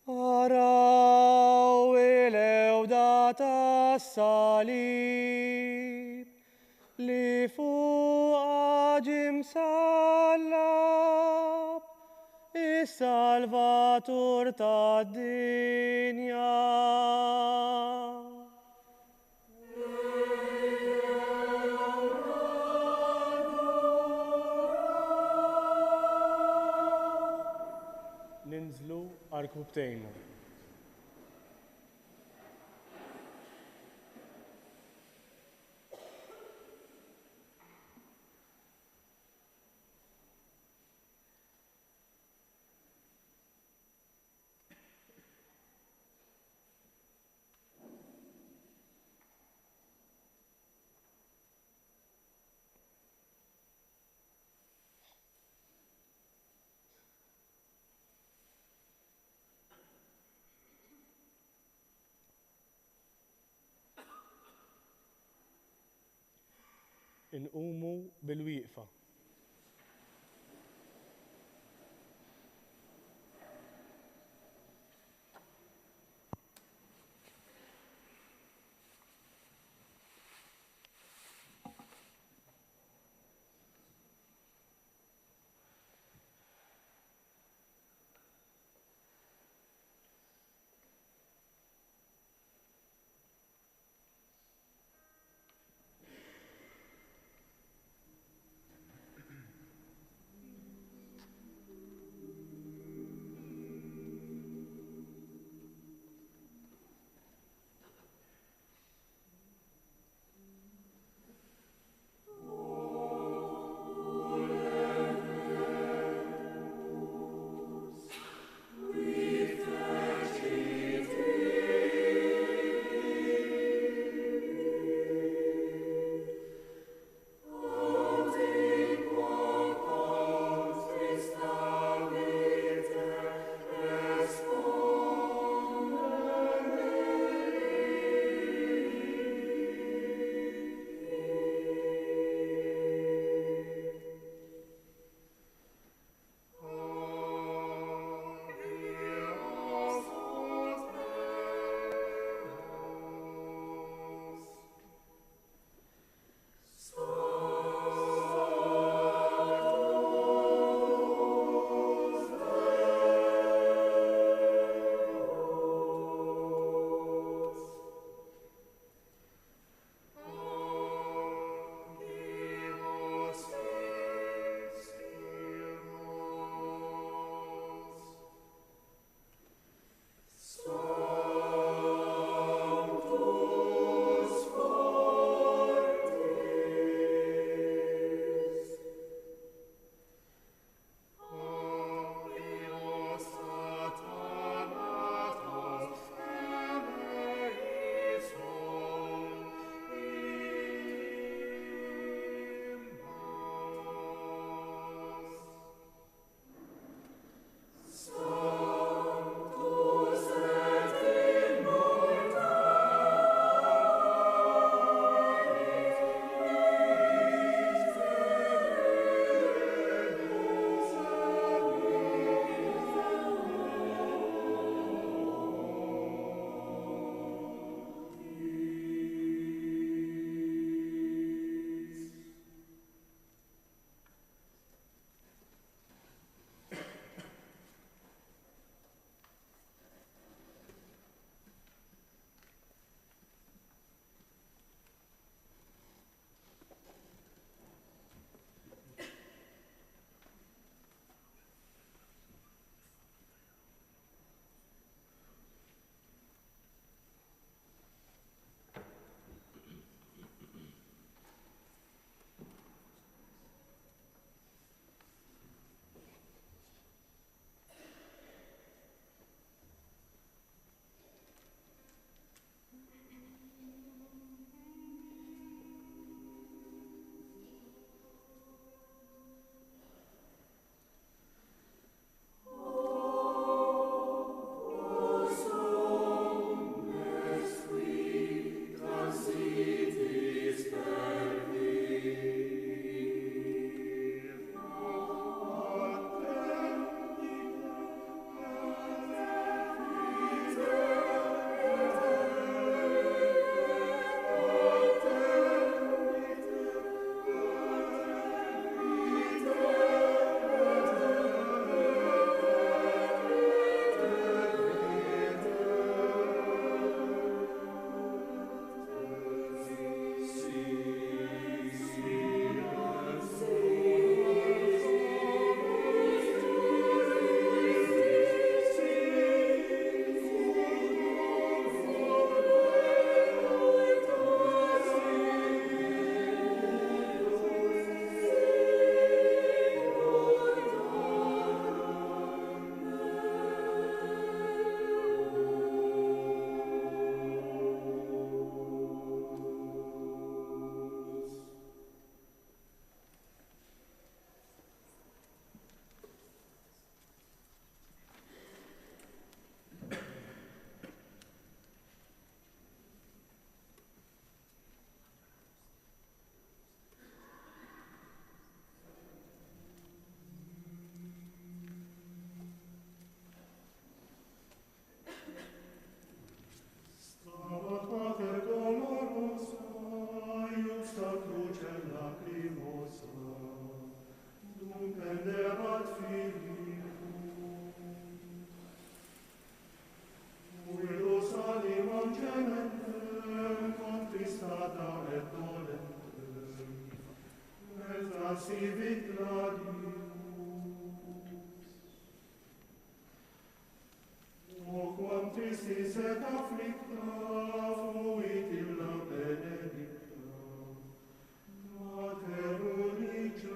Araw il-ewda tas-salib li fuq ġim sallab is-Salvatur tad-dinja. Ninżlu għal-kubtejna. Inqumu bil-wieqfa. contristis et afflicta, fuit illa benedicta, Mater unigeniti.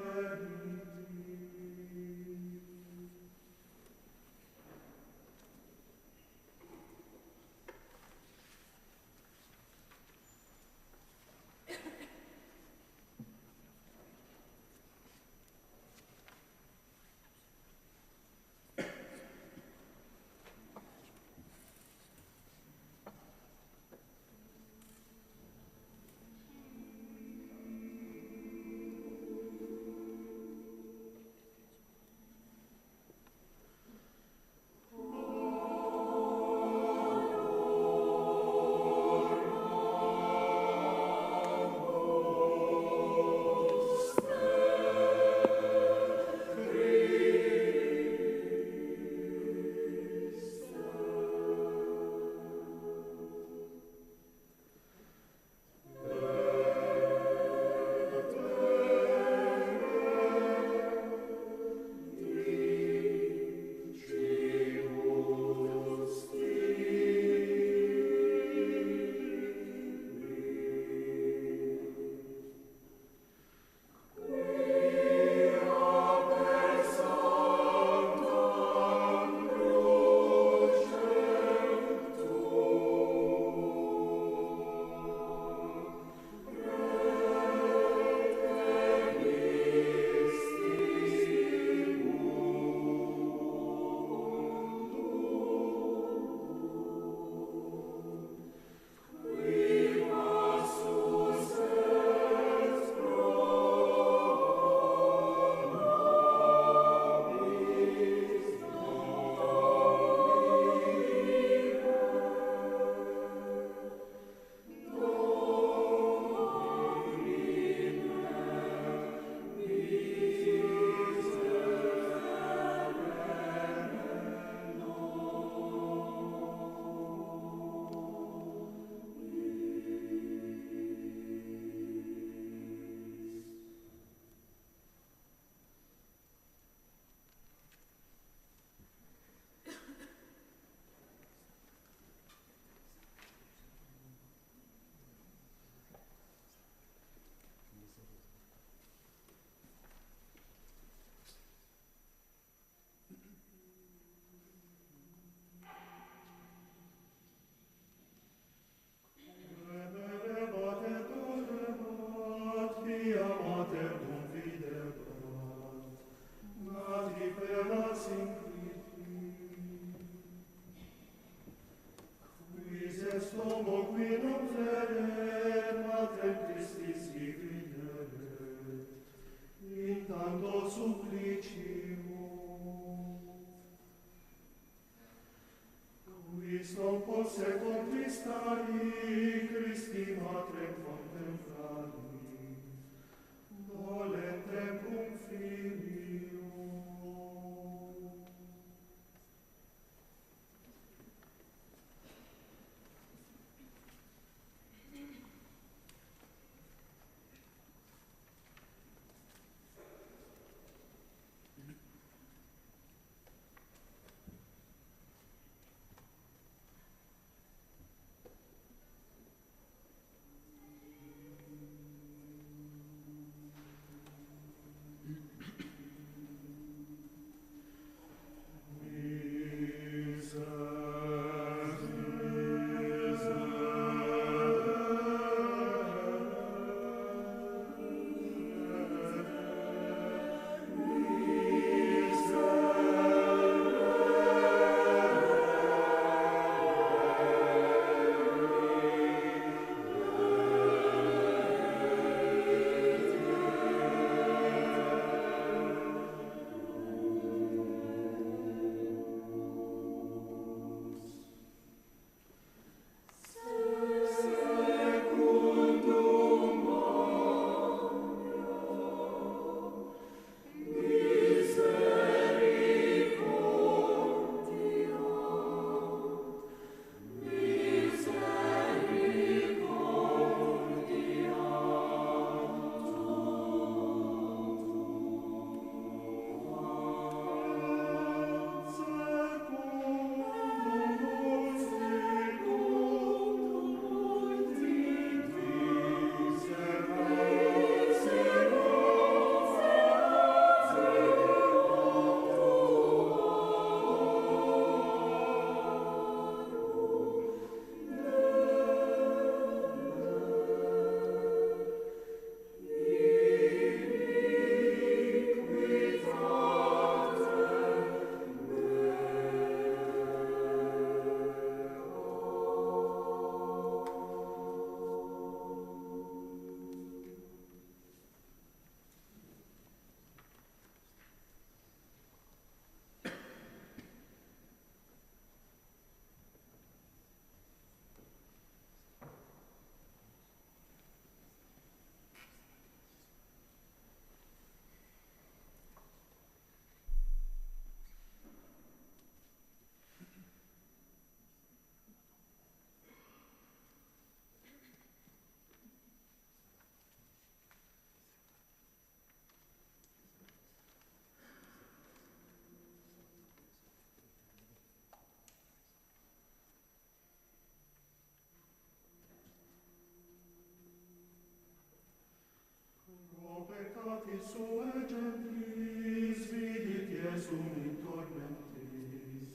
sua gentris vidit Iesum in tormentis,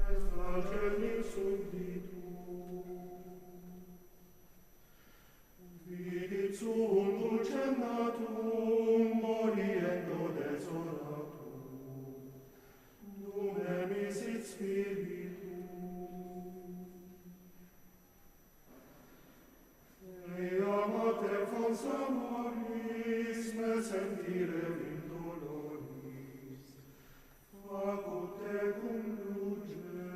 et flagelli subditur. Vidit suum dulcem natum, moriendo desolatum, nume misit spiritum. Ea mater fons amoris, me sentire in doloris, facut tecum lugea.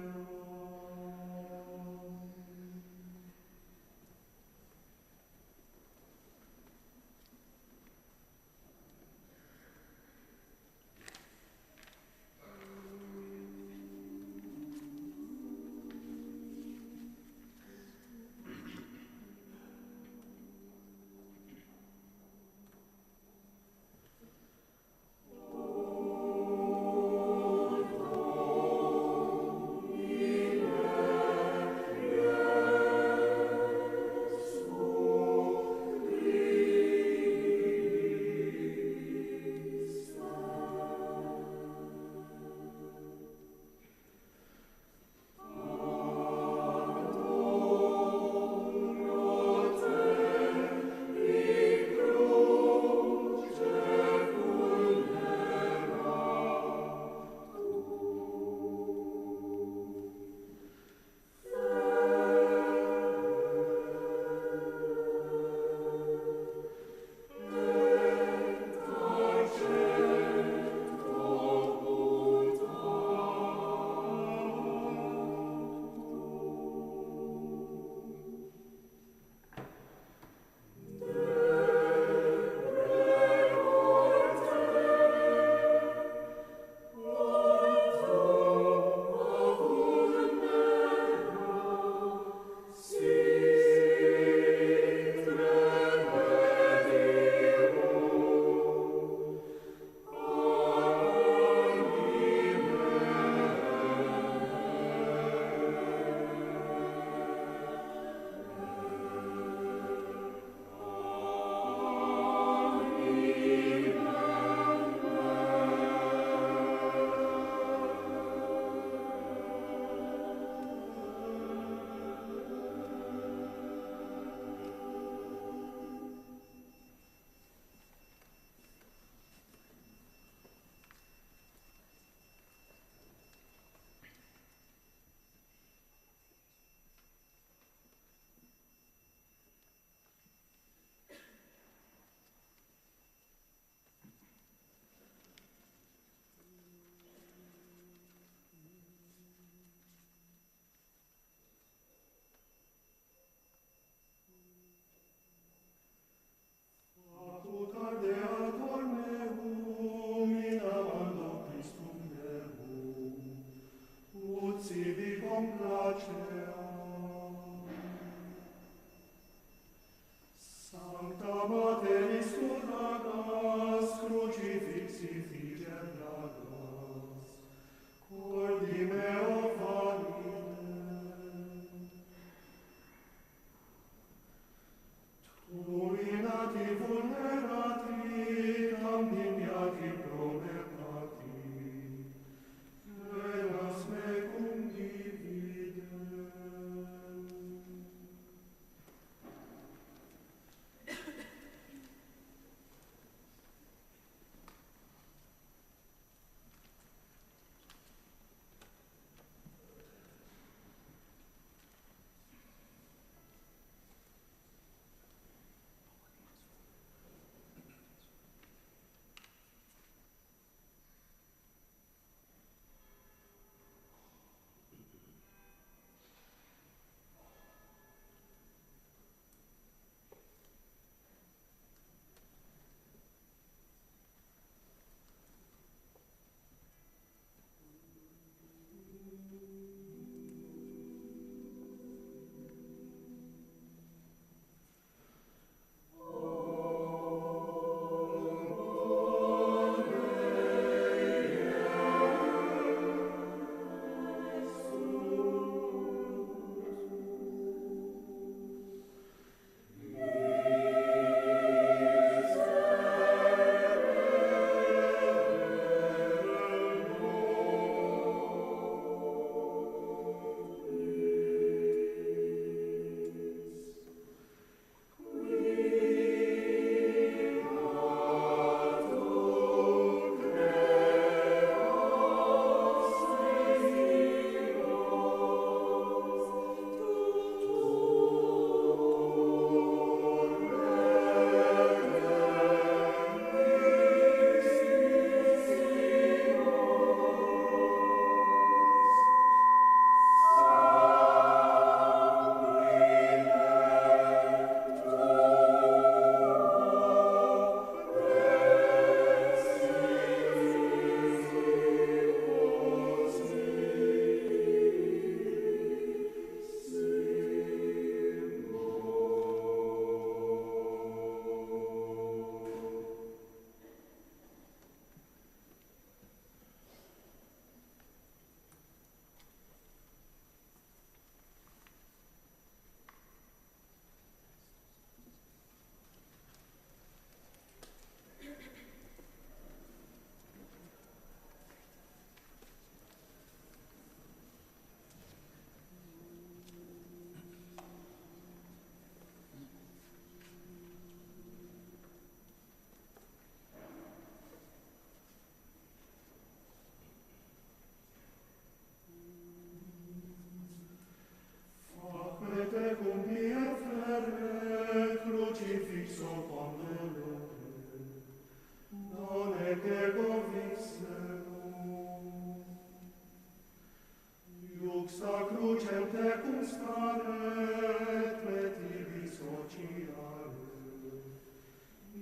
cum staret metibi sociale,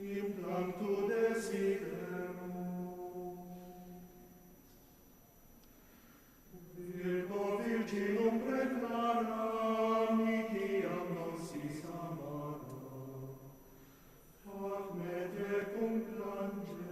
implantu desiderum. Virgo Virginum preclaram, niciam non sis amara, ac me tecum plangere.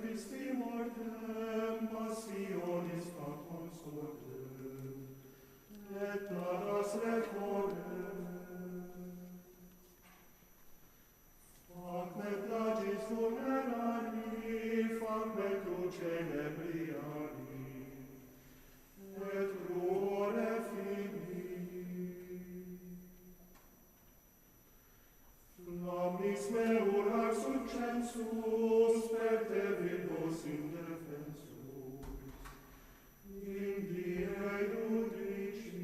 Christi mortem, passionis factum sortem, et aras recorrem. Fac me plagis funerari, fac me crucem ebriari, et cruore fini. Flammis meur succensus, per te vidos indefensus, in die judici.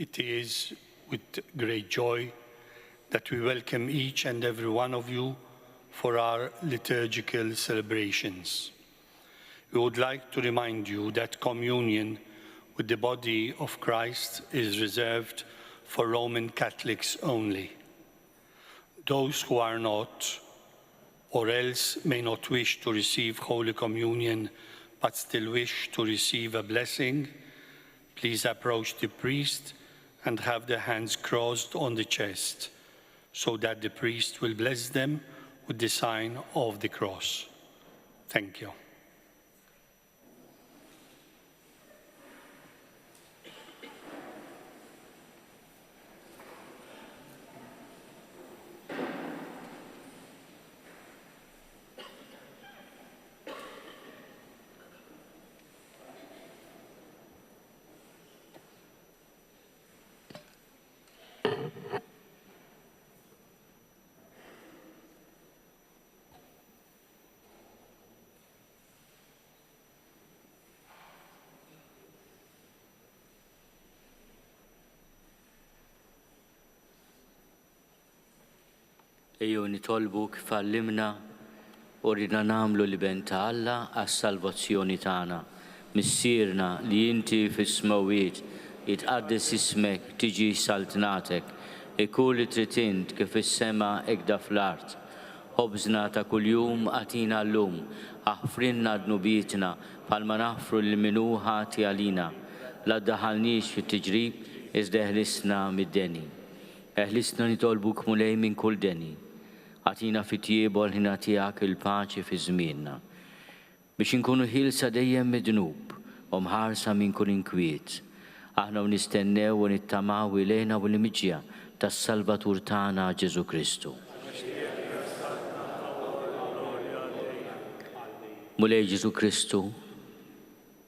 it is with great joy that we welcome each and every one of you for our liturgical celebrations. We would like to remind you that communion with the body of Christ is reserved for Roman Catholics only. Those who are not, or else may not wish to receive Holy Communion, but still wish to receive a blessing, please approach the priest and have their hands crossed on the chest, so that the priest will bless them with the sign of the cross. Thank you. Ejju nitolbu kif għallimna u ridna nagħmlu li ben ta' Alla għas-salvazzjoni tagħna. Missierna li inti fis-smawiet jitqaddes ismek tiġi saltnatek, ikun li trid int kif is-sema hekk fl-art. Ħobżna ta' kuljum għatina llum, aħfrinna dnubietna bħalma naħfru lil min hu ħati għalina. La ddaħħalniex fit-tiġrib iżda eħlisna mid-deni. Eħlisna nitolbuk mulej minn kull deni. Għatina fit-tjieba l-ħina tiegħek il-paċi fi żmienna. Biex inkunu ħilsa dejjem mid-dnub u mħarsa minn kull inkwiet. Aħna nistennew u nittamaw ilejna u l-imiġja tas-Salvatur tagħna Ġesu Kristu. Mulej Ġesu Kristu,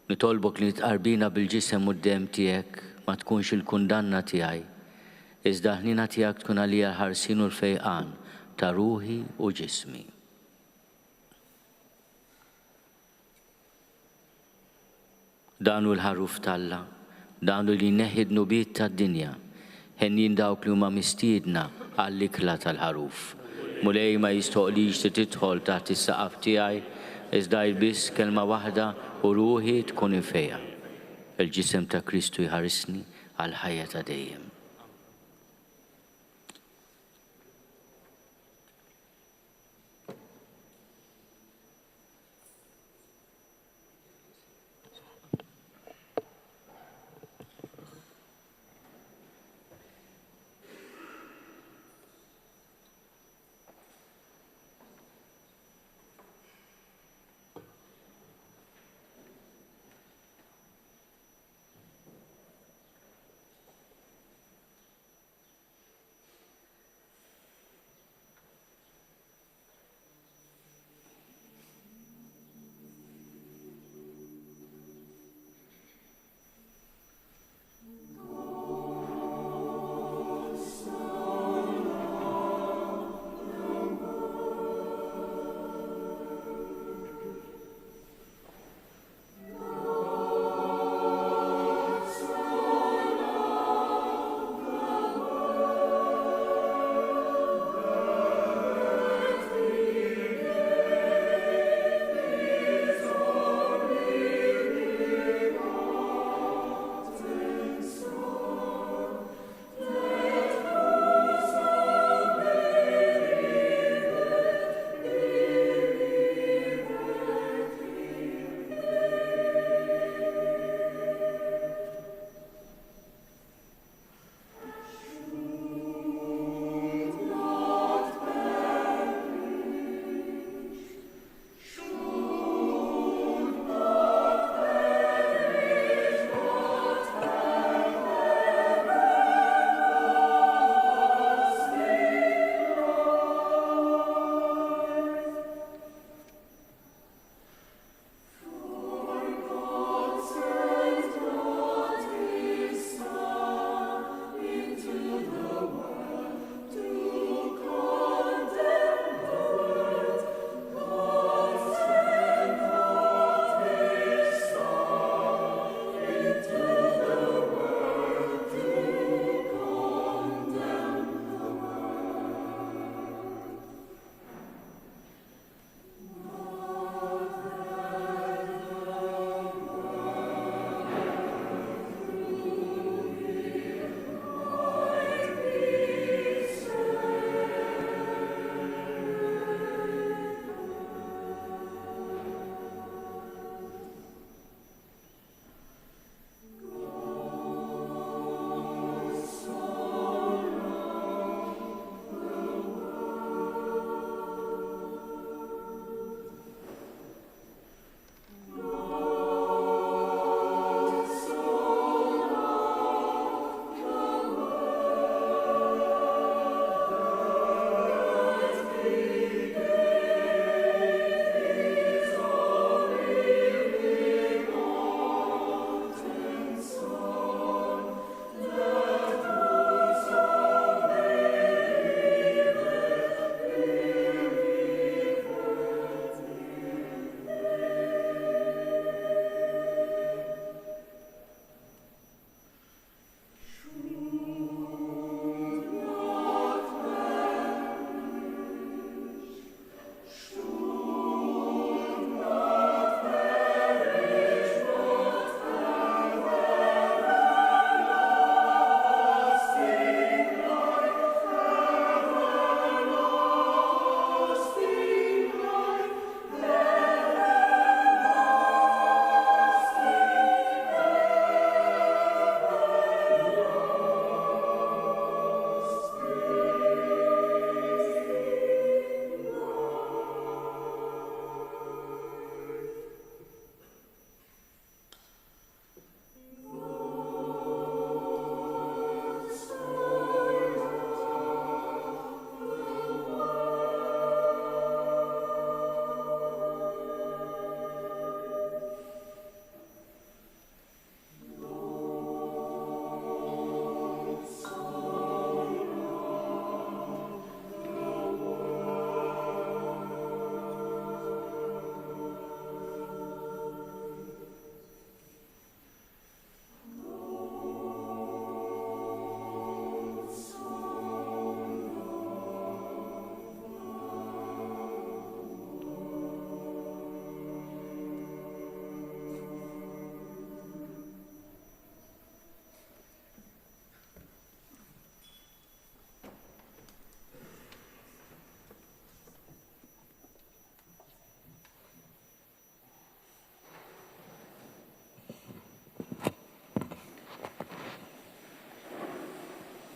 nitolbok li tqarbina bil-ġisem u d-dem tiegħek ma tkunx il-kundanna tiegħi, iżda ħnina tiegħek tkun għalija l-ħarsin u l-fejqan ta' ruħi u ġismi. Danu l-ħaruf talla, danu li neħid nubiet tad-dinja, ħennin dawk li huma mistiedna għall-ikla tal-ħaruf. Mulej ma jistoqlix li tidħol taħt is-saqaf tiegħi, iżda biss kelma waħda u ruħi tkun infejja. Il-ġisem ta' Kristu jħarisni għal ħajja ta' dejjem.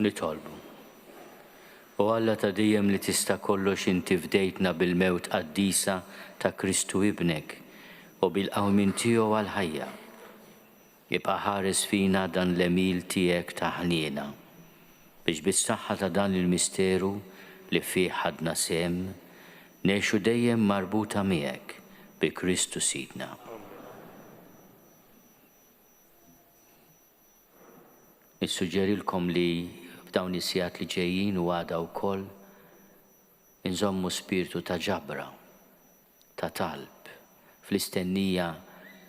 nitolbu. U Alla ta' dejjem li tista' kollox inti fdejtna bil-mewt qaddisa ta' Kristu ibnek u bil-qawmin tiegħu għal-ħajja. Jibqa' ħares fina dan l-emil tiegħek ta' ħniena biex bis-saħħa ta' dan il-misteru li fih ħadna sem ngħixu dejjem marbuta miegħek bi Kristu Sidna. Nissuġġerilkom li f'dawn is-sigħat li ġejjin u għada wkoll inżommu spiritu ta' ġabra, ta' talb, fl-istennija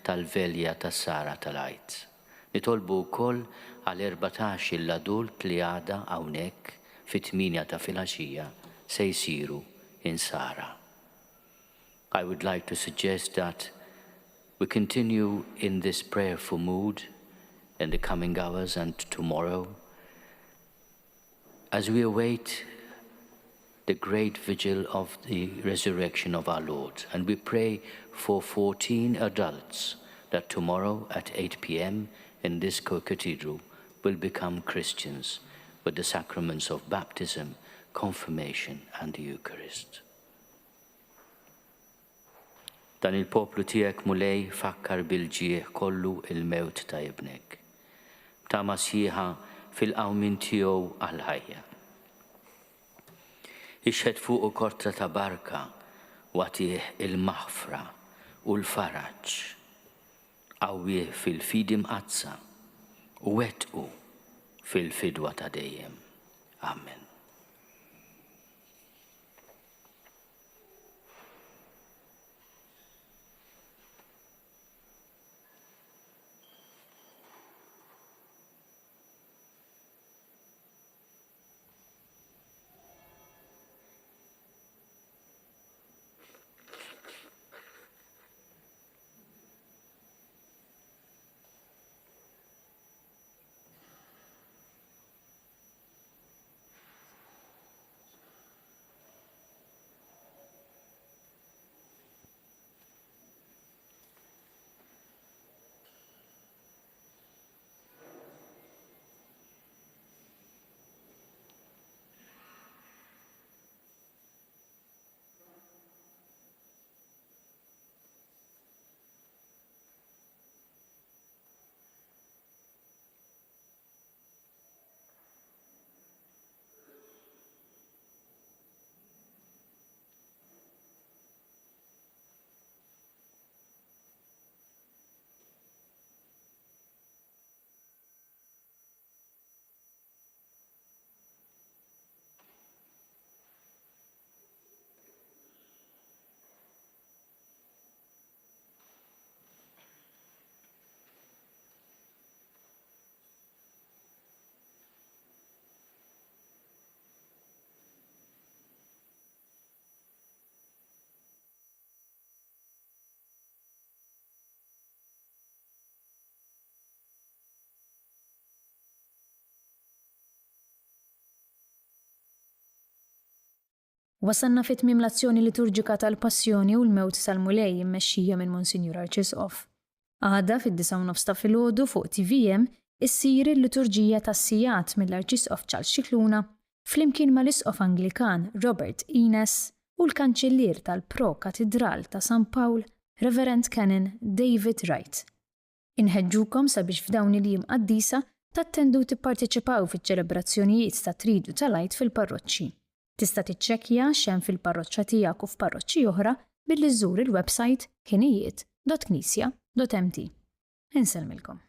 tal-velja tas-sara tal-għajt. Nitolbu wkoll għal 14 il-adult li għada hawnhekk fit-8 ta' filgħaxija se jsiru insara. I would like to suggest that we continue in this prayerful mood in the coming hours and tomorrow as we await the great vigil of the resurrection of our Lord. And we pray for 14 adults that tomorrow at 8 p.m. in this co-cathedral will become Christians with the sacraments of baptism, confirmation and the Eucharist. Dan il-poplu tiegħek mulej fakkar bil-ġieħ kollu il-mewt ta' ibnek. Ta' masjiħa fil-qawmin tiegħu għal-ħajja. Ixħed fuq kortra ta' barka wagħtih il-maħfra u l-faraġġ. Qawwih fil-fidi mqazza u wettqu fil-fidwa ta' dejjem. Amen. Wasanna fit-tmiem l-azzjoni liturġika tal-Passjoni u l-Mewt tal-Mulej immexxija minn Monsinjur Arċisqof. Għada fid-9 ta' filgħodu fuq TVM issir il-liturġija tas-sigħat mill-Arċisqof Charles Scicluna flimkien mal-Isqof Anglikan Robert Ines u l-Kanċellier tal-Pro Katedral ta' San Pawl, Reverend Canon David Wright. Inħeġġukom sabiex f'dawn il-jiem qaddisa tattendu tipparteċipaw fiċ-ċelebrazzjonijiet ta' Tridu tal-Għajt fil-parroċċi. Tista' tiċċekkja x'hemm fil-parroċċa tiegħek u f'parroċċi oħra billi żżur il-website ħinijiet.knisja.mt. Inselmilkom.